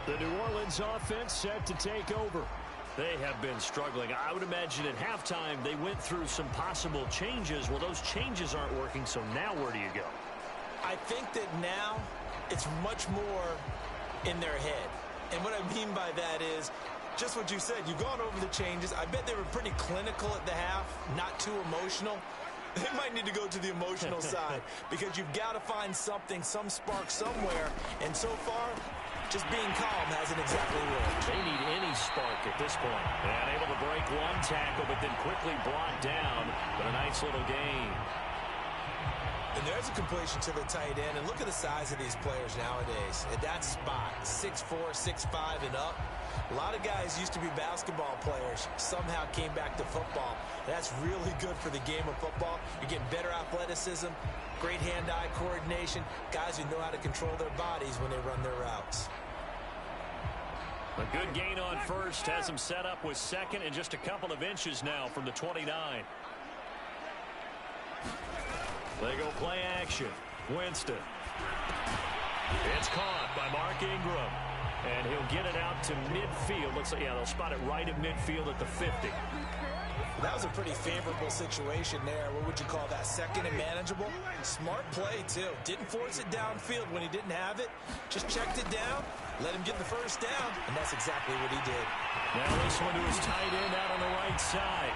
The New Orleans offense set to take over. They have been struggling. I would imagine at halftime they went through some possible changes. Well, those changes aren't working, so now where do you go? I think that now it's much more in their head. And what I mean by that is just what you said. You've gone over the changes. I bet they were pretty clinical at the half, not too emotional. They might need to go to the emotional side because you've got to find something, some spark somewhere. And so far, just being calm hasn't exactly worked. They need any spark at this point. And able to break one tackle, but then quickly brought down. But a nice little gain. And there's a completion to the tight end. And look at the size of these players nowadays. At that spot, 6'4", 6'5", and up. A lot of guys used to be basketball players, somehow came back to football. That's really good for the game of football. You're getting better athleticism, great hand-eye coordination, guys who know how to control their bodies when they run their routes. A good gain on first has him set up with 2nd and just a couple of inches now from the 29. They go play action. Winston. It's caught by Mark Ingram. And he'll get it out to midfield. Looks like, yeah, they'll spot it right at midfield at the 50. That was a pretty favorable situation there. What would you call that? 2nd and manageable? Smart play, too. Didn't force it downfield when he didn't have it. Just checked it down, let him get the first down, and that's exactly what he did. Now this one to his tight end out on the right side.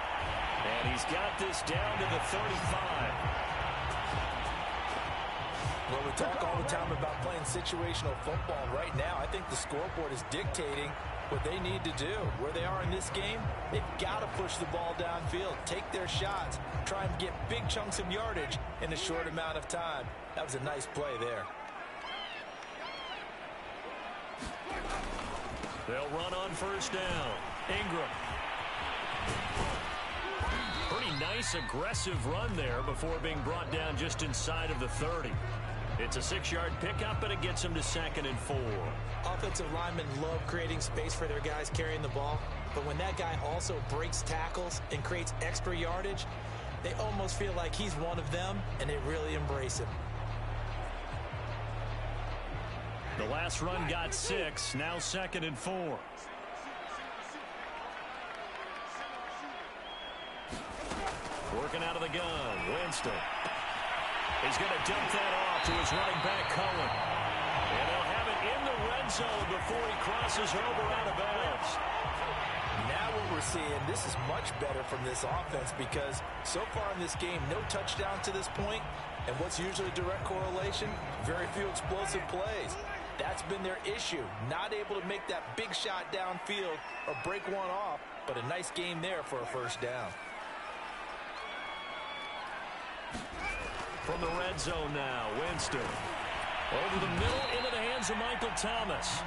And he's got this down to the 35. Well, we talk all the time about playing situational football. Right now, I think the scoreboard is dictating what they need to do. Where they are in this game, they've got to push the ball downfield, take their shots, try and get big chunks of yardage in a short amount of time. That was a nice play there. They'll run on first down. Ingram. Pretty nice, aggressive run there before being brought down just inside of the 30. It's a 6-yard pickup, but it gets them to 2nd and 4. Offensive linemen love creating space for their guys carrying the ball, but when that guy also breaks tackles and creates extra yardage, they almost feel like he's one of them, and they really embrace him. The last run got 6, now 2nd and 4. Working out of the gun, Winston. He's going to dump that off to his running back, Cohen. And they'll have it in the red zone before he crosses over out of bounds. Now what we're seeing, this is much better from this offense because so far in this game, no touchdown to this point. And what's usually a direct correlation? Very few explosive plays. That's been their issue. Not able to make that big shot downfield or break one off, but a nice game there for a first down. From the red zone now, Winston. Over the middle into the hands of Michael Thomas.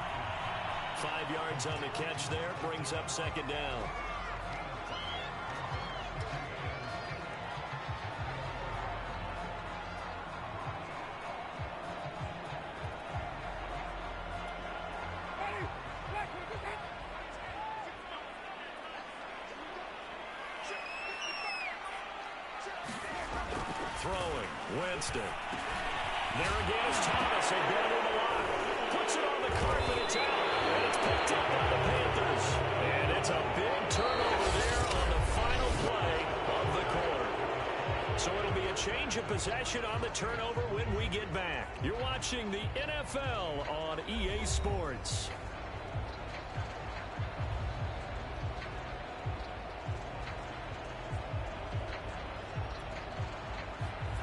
5 yards on the catch there, brings up second down. Throwing, Winston. There again is Thomas. They go to the line. Puts it on the carpet. It's out. And it's picked up by the Panthers. And it's a big turnover there on the final play of the quarter. So it'll be a change of possession on the turnover when we get back. You're watching the NFL on EA Sports.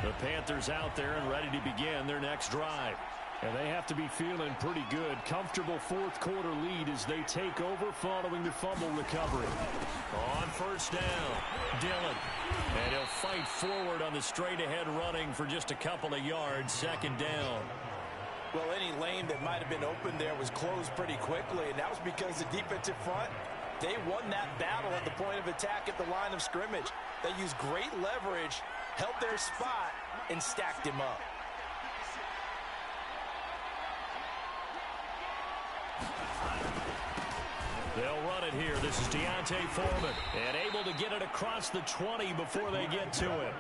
The Panthers out there and ready to begin their next drive. And they have to be feeling pretty good. Comfortable fourth quarter lead as they take over following the fumble recovery. On first down, Dillon. And he'll fight forward on the straight-ahead running for just a couple of yards. Second down. Well, any lane that might have been open there was closed pretty quickly, and that was because the defensive front, they won that battle at the point of attack at the line of scrimmage. They used great leverage, held their spot, and stacked him up. They'll run it here. This is Deontay Foreman. And able to get it across the 20 before they get to it.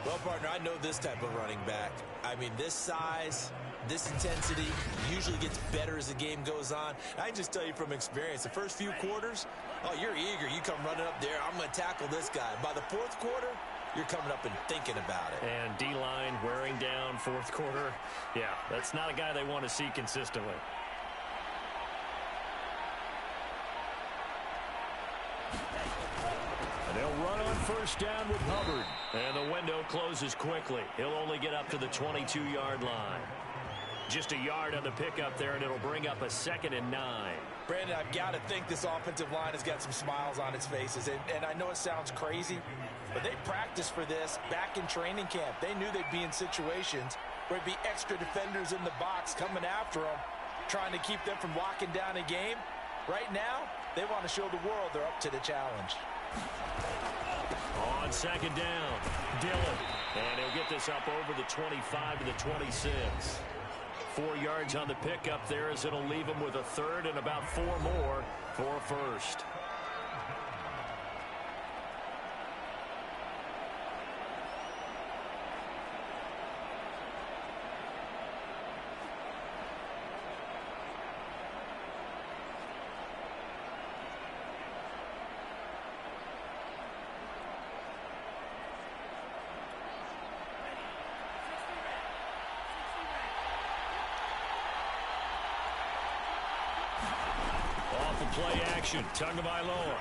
Well, partner, I know this type of running back. I mean, this size, this intensity usually gets better as the game goes on. I can just tell you from experience, the first few quarters, oh, you're eager. You come running up there, I'm going to tackle this guy. By the fourth quarter, you're coming up and thinking about it. And D-line wearing down fourth quarter. Yeah, that's not a guy they want to see consistently. And they'll run on first down with Hubbard. And the window closes quickly. He'll only get up to the 22-yard line. Just a yard on the pickup there, and it'll bring up a 2nd and 9. Brandon, I've got to think this offensive line has got some smiles on its faces. And I know it sounds crazy, but they practiced for this back in training camp. They knew they'd be in situations where it'd be extra defenders in the box coming after them, trying to keep them from locking down a game. Right now, they want to show the world they're up to the challenge. On second down, Dillon. And he'll get this up over the 25 to the 26. 4 yards on the pickup there as it'll leave him with a 3rd and about 4 more for a first. Play action, Tagovailoa.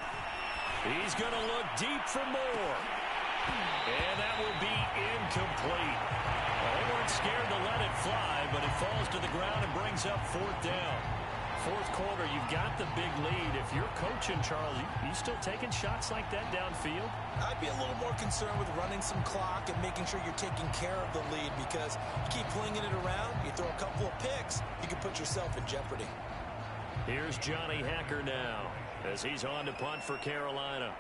He's going to look deep for more. And that will be incomplete. Well, they weren't scared to let it fly, but it falls to the ground and brings up 4th down. Fourth quarter, you've got the big lead. If you're coaching, Charles, you still taking shots like that downfield? I'd be a little more concerned with running some clock and making sure you're taking care of the lead, because you keep flinging it around, you throw a couple of picks, you can put yourself in jeopardy. Here's Johnny Hacker now as he's on to punt for Carolina.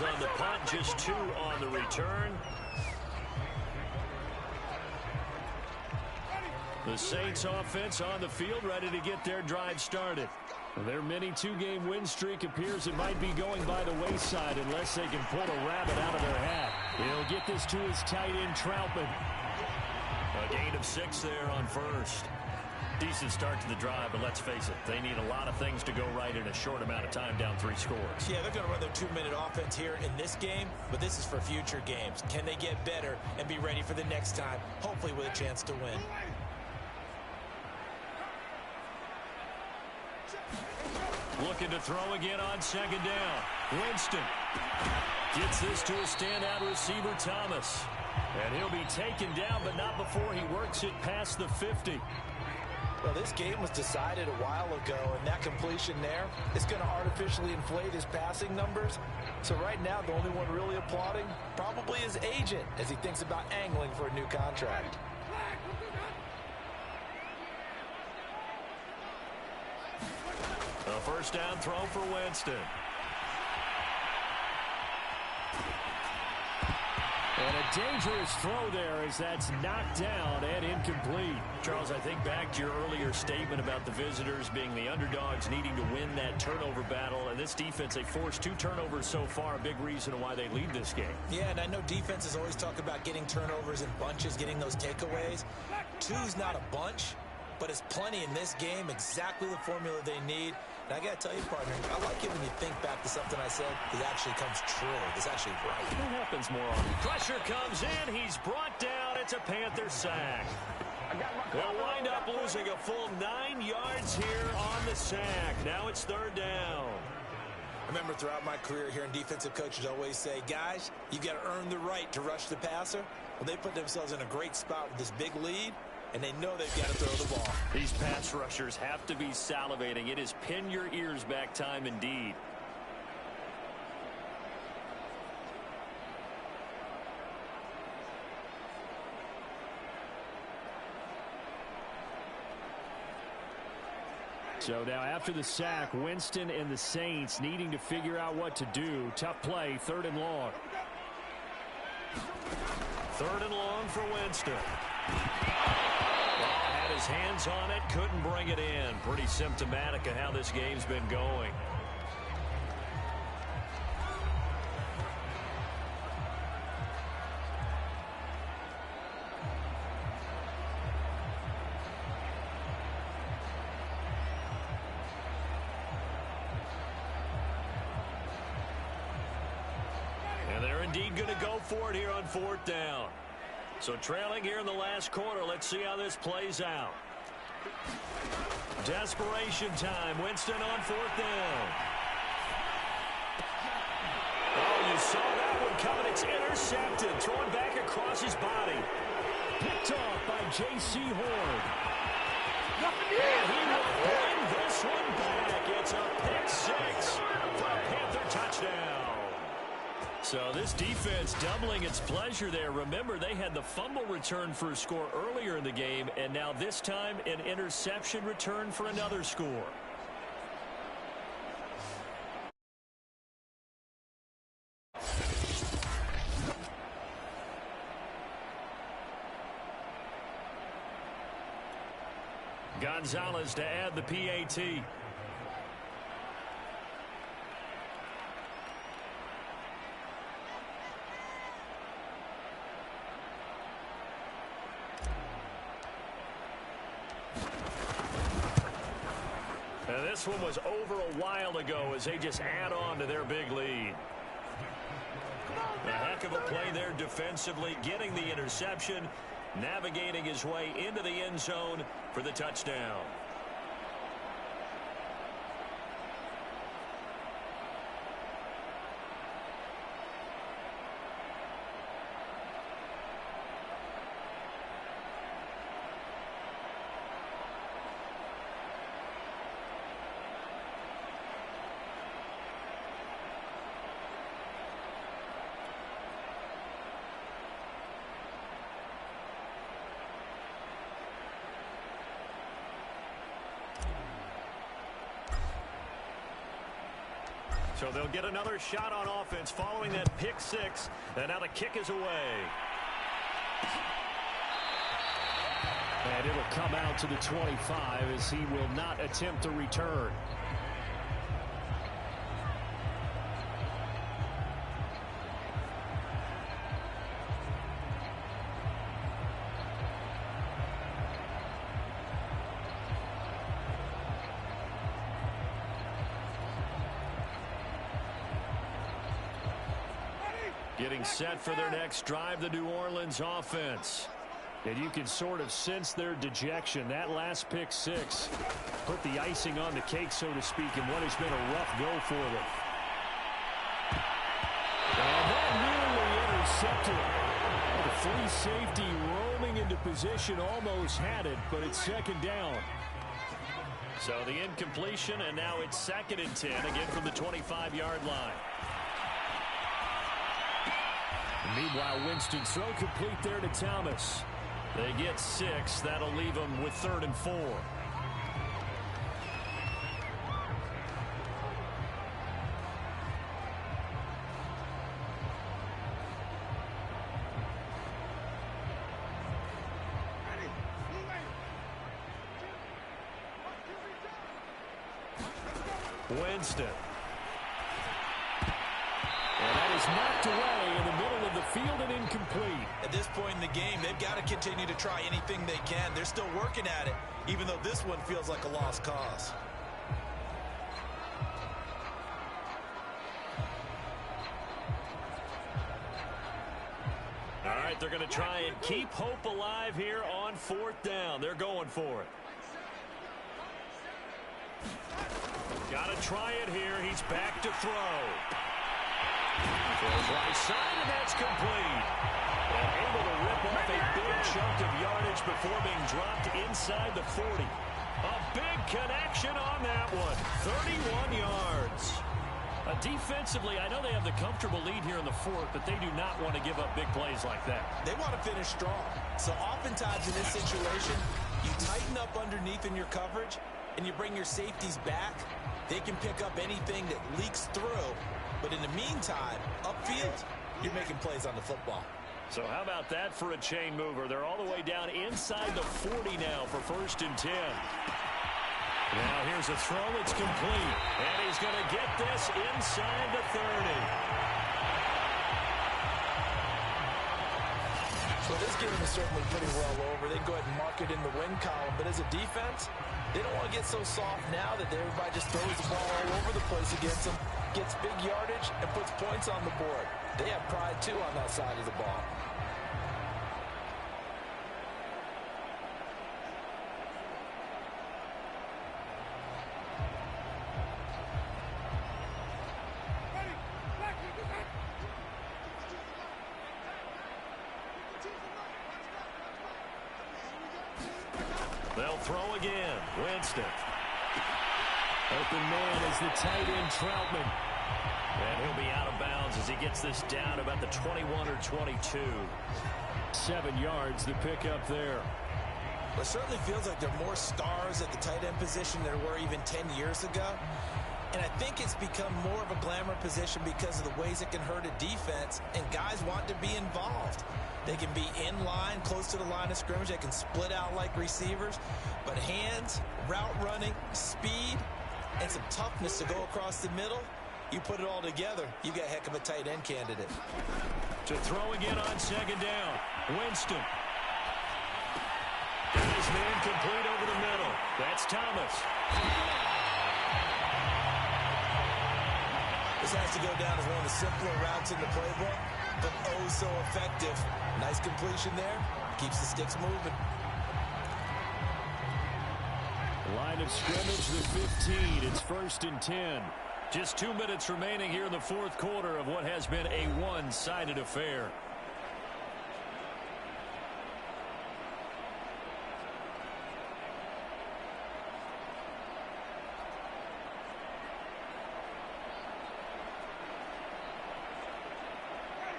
On the punt, just 2 on the return. The Saints offense on the field, ready to get their drive started. Their mini two-game win streak appears it might be going by the wayside unless they can pull a rabbit out of their hat. He'll get this to his tight end, Troutman. A gain of 6 there on first. Decent start to the drive, but let's face it, they need a lot of things to go right in a short amount of time, down 3 scores. Yeah, they're going to run their 2-minute offense here in this game, but this is for future games. Can they get better and be ready for the next time, hopefully with a chance to win? Looking to throw again on second down. Winston gets this to a standout receiver, Thomas. And he'll be taken down, but not before he works it past the 50. Well, this game was decided a while ago, and that completion there is going to artificially inflate his passing numbers. So right now, the only one really applauding probably his agent as he thinks about angling for a new contract. A first down throw for Winston. And a dangerous throw there as that's knocked down and incomplete. Charles, I think back to your earlier statement about the visitors being the underdogs needing to win that turnover battle. And this defense, they forced 2 turnovers so far, a big reason why they lead this game. Yeah, and I know defenses always talk about getting turnovers in bunches, getting those takeaways. 2's not a bunch, but it's plenty in this game, exactly the formula they need. And I got to tell you, partner, I like it when you think back to something I said that actually comes true. It's actually right. It happens more often. Pressure comes in. He's brought down. It's a Panther sack. They'll wind up losing a full 9 yards here on the sack. Now it's 3rd down. I remember throughout my career hearing defensive coaches always say, guys, you've got to earn the right to rush the passer. Well, they put themselves in a great spot with this big lead, and they know they've got to throw the ball. These pass rushers have to be salivating. It is pin your ears back time indeed. So now after the sack, Winston and the Saints needing to figure out what to do. Tough play, 3rd and long. 3rd and long for Winston. Had his hands on it, couldn't bring it in. Pretty symptomatic of how this game's been going. And they're indeed going to go for it here on 4th down. So trailing here in the last quarter. Let's see how this plays out. Desperation time. Winston on 4th down. Oh, you saw that one coming. It's intercepted. Thrown back across his body. Picked off by J.C. Horn. And he will bring this one back. It's a pick 6 for a Panther touchdown. So this defense doubling its pleasure there. Remember, they had the fumble return for a score earlier in the game, and now this time an interception return for another score. Gonzalez to add the PAT. And this one was over a while ago as they just add on to their big lead. A heck of a play there defensively, getting the interception, navigating his way into the end zone for the touchdown. So they'll get another shot on offense following that pick 6. And now the kick is away. And And it'll come out to the 25 as he will not attempt to return. Getting set for their next drive, the New Orleans offense. And you can sort of sense their dejection. That last pick six put the icing on the cake, so to speak, in what has been a rough go for them. And that nearly intercepted. The free safety roaming into position almost had it, but it's second down. So the incompletion, and now it's 2nd and 10, again from the 25-yard line. Meanwhile, Winston's throw complete there to Thomas. They get 6. That'll leave them with 3rd and 4. Winston. And that is knocked away in the middle of the field and incomplete. At this point in the game, they've got to continue to try anything they can. They're still working at it, even though this one feels like a lost cause. All right, they're going to try and keep hope alive here on 4th down. They're going for it. Got to try it here. He's back to throw. Throws right side, and that's complete. And able to rip off a big chunk of yardage before being dropped inside the 40. A big connection on that one. 31 yards. Defensively, I know they have the comfortable lead here in the 4th, but they do not want to give up big plays like that. They want to finish strong. So oftentimes in this situation, you tighten up underneath in your coverage, and you bring your safeties back. They can pick up anything that leaks through. But in the meantime, upfield, you're making plays on the football. So how about that for a chain mover? They're all the way down inside the 40 now for 1st and 10. Now here's a throw. It's complete. And he's going to get this inside the 30. So this game is certainly pretty well over. They can go ahead and mark it in the win column. But as a defense, they don't want to get so soft now that everybody just throws the ball all over the place against them, gets big yardage, and puts points on the board. They have pride, too, on that side of the ball. They'll throw again. Winston. Open man is the tight end, Troutman. And he'll be out of bounds as he gets this down about the 21 or 22. 7 yards to pick up there. It certainly feels like there are more stars at the tight end position than there were even 10 years ago. And I think it's become more of a glamour position because of the ways it can hurt a defense, and guys want to be involved. They can be in line, close to the line of scrimmage. They can split out like receivers. But hands, route running, speed, and some toughness to go across the middle, you put it all together, you got a heck of a tight end candidate. To throw again on 2nd down. Winston. His man complete over the middle. That's Thomas. This has to go down as one of the simpler routes in the playbook, but oh so effective. Nice completion there. Keeps the sticks moving. Line of scrimmage, the 15. It's 1st and 10. Just 2 minutes remaining here in the 4th quarter of what has been a one-sided affair.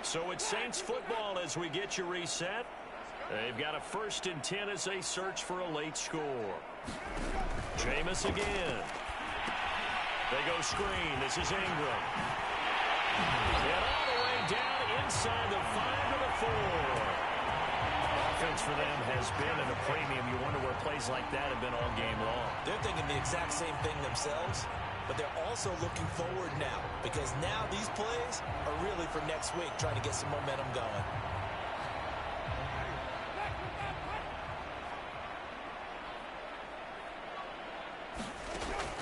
So it's Saints football as we get you reset. They've got a 1st and 10 as they search for a late score. Jameis again. They go screen. This is Ingram. And all the way down inside the 5 to the 4. defense for them has been at a premium. You wonder where plays like that have been all game long. They're thinking the exact same thing themselves, but they're also looking forward now because now these plays are really for next week, trying to get some momentum going.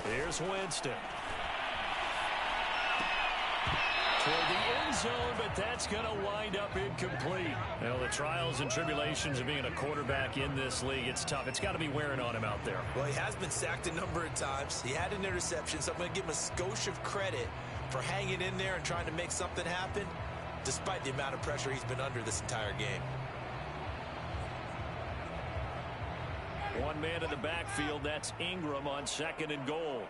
Here's Winston. Toward the end zone, but that's going to wind up incomplete. You know, the trials and tribulations of being a quarterback in this league, it's tough. It's got to be wearing on him out there. Well, he has been sacked a number of times. He had an interception, so I'm going to give him a skosh of credit for hanging in there and trying to make something happen, despite the amount of pressure he's been under this entire game. One man in the backfield, that's Ingram on 2nd and goal.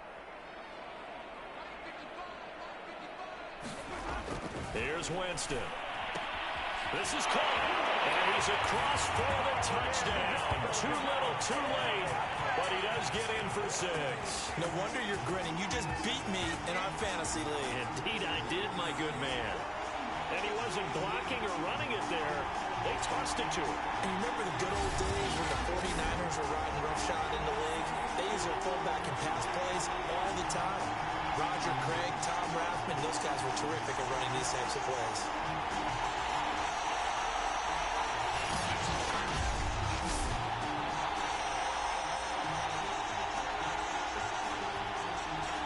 Here's Winston. This is caught, and he's across for the touchdown. Too little, too late, but he does get in for 6. No wonder you're grinning. You just beat me in our fantasy league. Indeed, I did, my good man. And he wasn't blocking or running it there. They tossed it to him. And you remember the good old days when the 49ers were riding roughshod in the league? They use their fullback and pass plays all the time. Roger Craig, Tom Rathman, those guys were terrific at running these types of plays.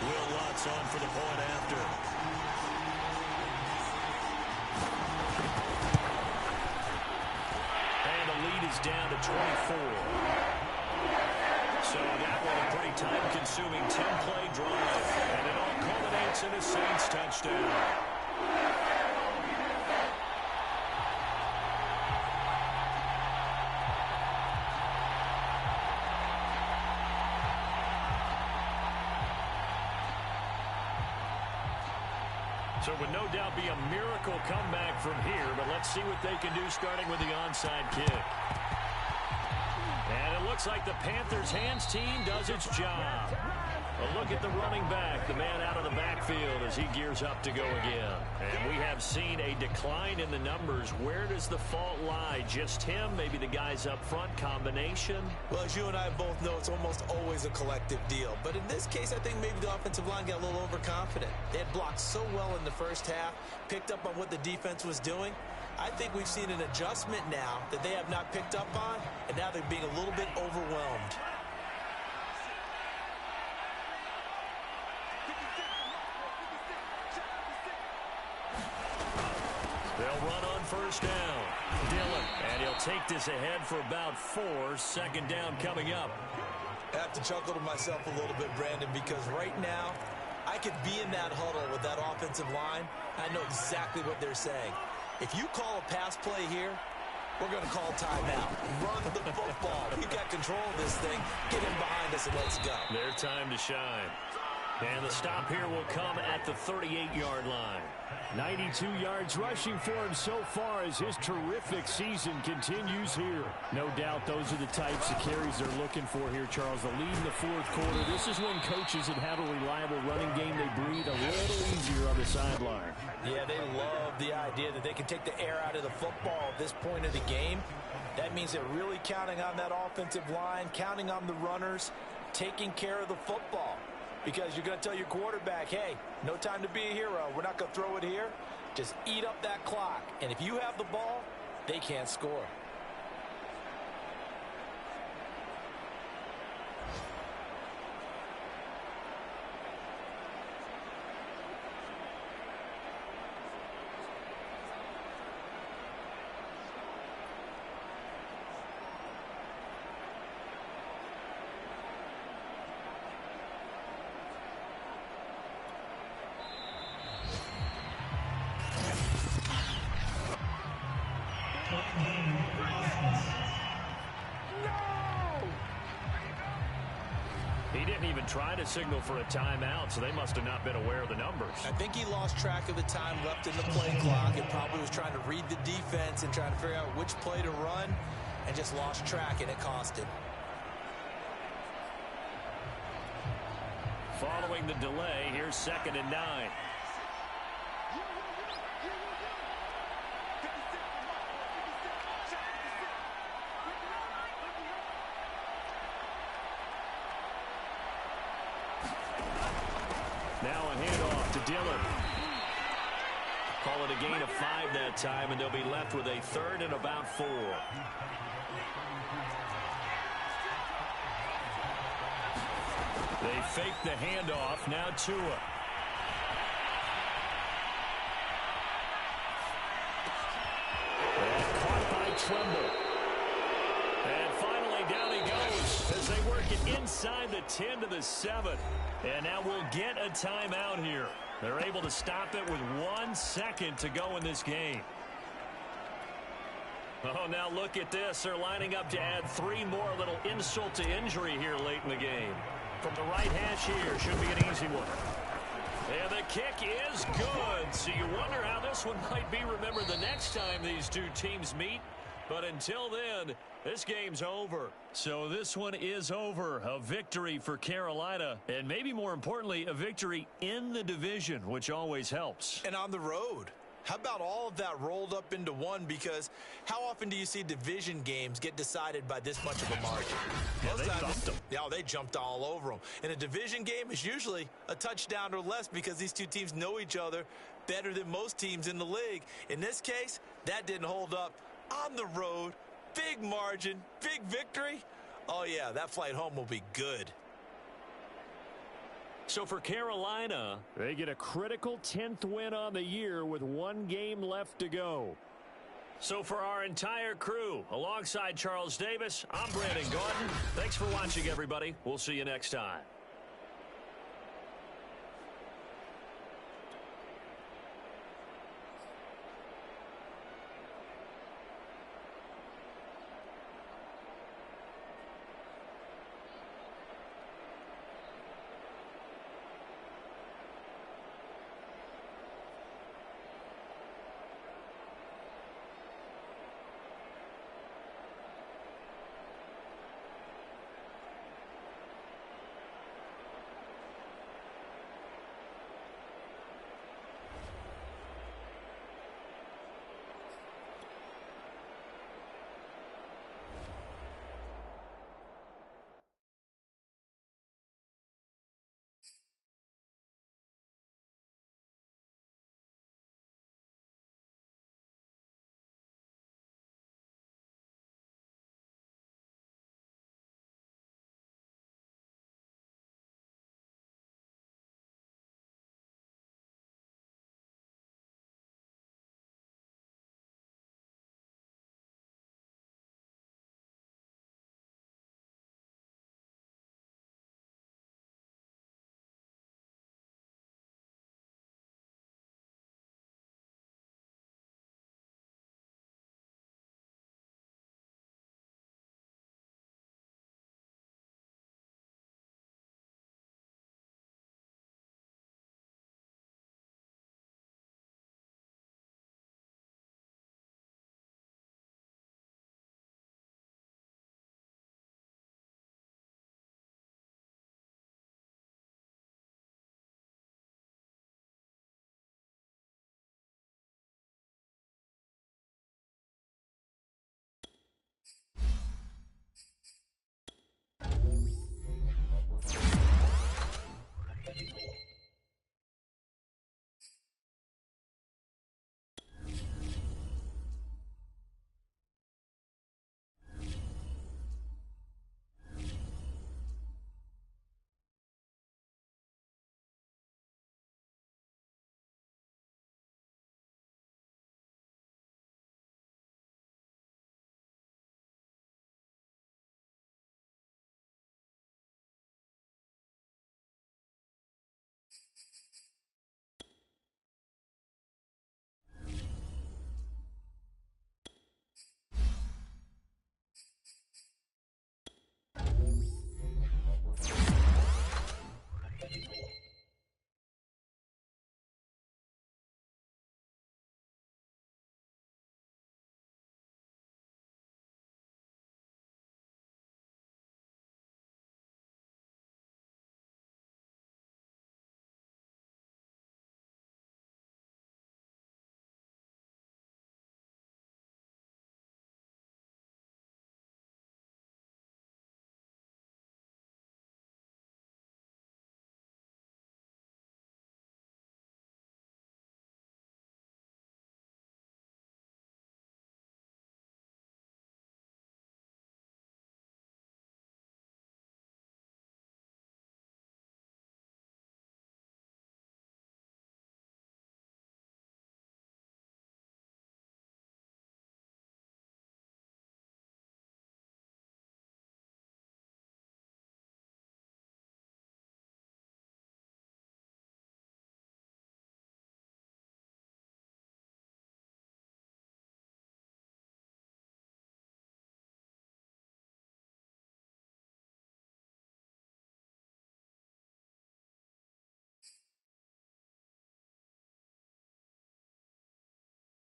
Will Lutz on for the point after. And the lead is down to 24. So that was a pretty time-consuming 10-play drive. And it all culminates in a Saints touchdown. So it would no doubt be a miracle comeback from here, but let's see what they can do starting with the onside kick. And it looks like the Panthers' hands team does its job. A look at the running back, the man out of the backfield as he gears up to go again. And we have seen a decline in the numbers. Where does the fault lie? Just him? Maybe the guys up front? Combination? Well, as you and I both know, it's almost always a collective deal. But in this case, I think maybe the offensive line got a little overconfident. They had blocked so well in the first half, picked up on what the defense was doing. I think we've seen an adjustment now that they have not picked up on, and now they're being a little bit overwhelmed. They'll run on first down. Dillon, and he'll take this ahead for about 4. 2nd down coming up. I have to chuckle to myself a little bit, Brandon, because right now I could be in that huddle with that offensive line. I know exactly what they're saying. If you call a pass play here, we're going to call timeout. Run the football. We got control of this thing. Get in behind us and let's go. Their time to shine. And the stop here will come at the 38-yard line. 92 yards rushing for him so far as his terrific season continues here. No doubt those are the types of carries they're looking for here, Charles. The lead in the 4th quarter. This is when coaches that have a reliable running game, they breathe a little easier on the sideline. Yeah, they love the idea that they can take the air out of the football at this point of the game. That means they're really counting on that offensive line, counting on the runners, taking care of the football. Because you're going to tell your quarterback, hey, no time to be a hero. We're not going to throw it here. Just eat up that clock. And if you have the ball, they can't score. He didn't even try to signal for a timeout, so they must have not been aware of the numbers. I think he lost track of the time left in the play clock and probably was trying to read the defense and trying to figure out which play to run and just lost track, and it cost him. Following the delay, here's 2nd and 9. Now a handoff to Dillon. Call it a gain of 5 that time, and they'll be left with a 3rd and about 4. They fake the handoff. Now Tua. And caught by Tremble. And finally down he goes as they work it inside the 10 to the 7. And now we'll get a timeout here. They're able to stop it with 1 second to go in this game. Oh, now look at this. They're lining up to add 3 more, little insult to injury here late in the game. From the right hash here, should be an easy one. And the kick is good. So you wonder how this one might be remembered the next time these two teams meet. But until then, this game's over. So this one is over. A victory for Carolina. And maybe more importantly, a victory in the division, which always helps. And on the road. How about all of that rolled up into one? Because how often do you see division games get decided by this much of a margin? Yeah, they bumped them. Yeah, they jumped all over them. And a division game is usually a touchdown or less because these two teams know each other better than most teams in the league. In this case, that didn't hold up. On the road, big margin, big victory. Oh, yeah, that flight home will be good. So for Carolina, they get a critical 10th win on the year with 1 game left to go. So for our entire crew, alongside Charles Davis, I'm Brandon Gordon. Thanks for watching, everybody. We'll see you next time.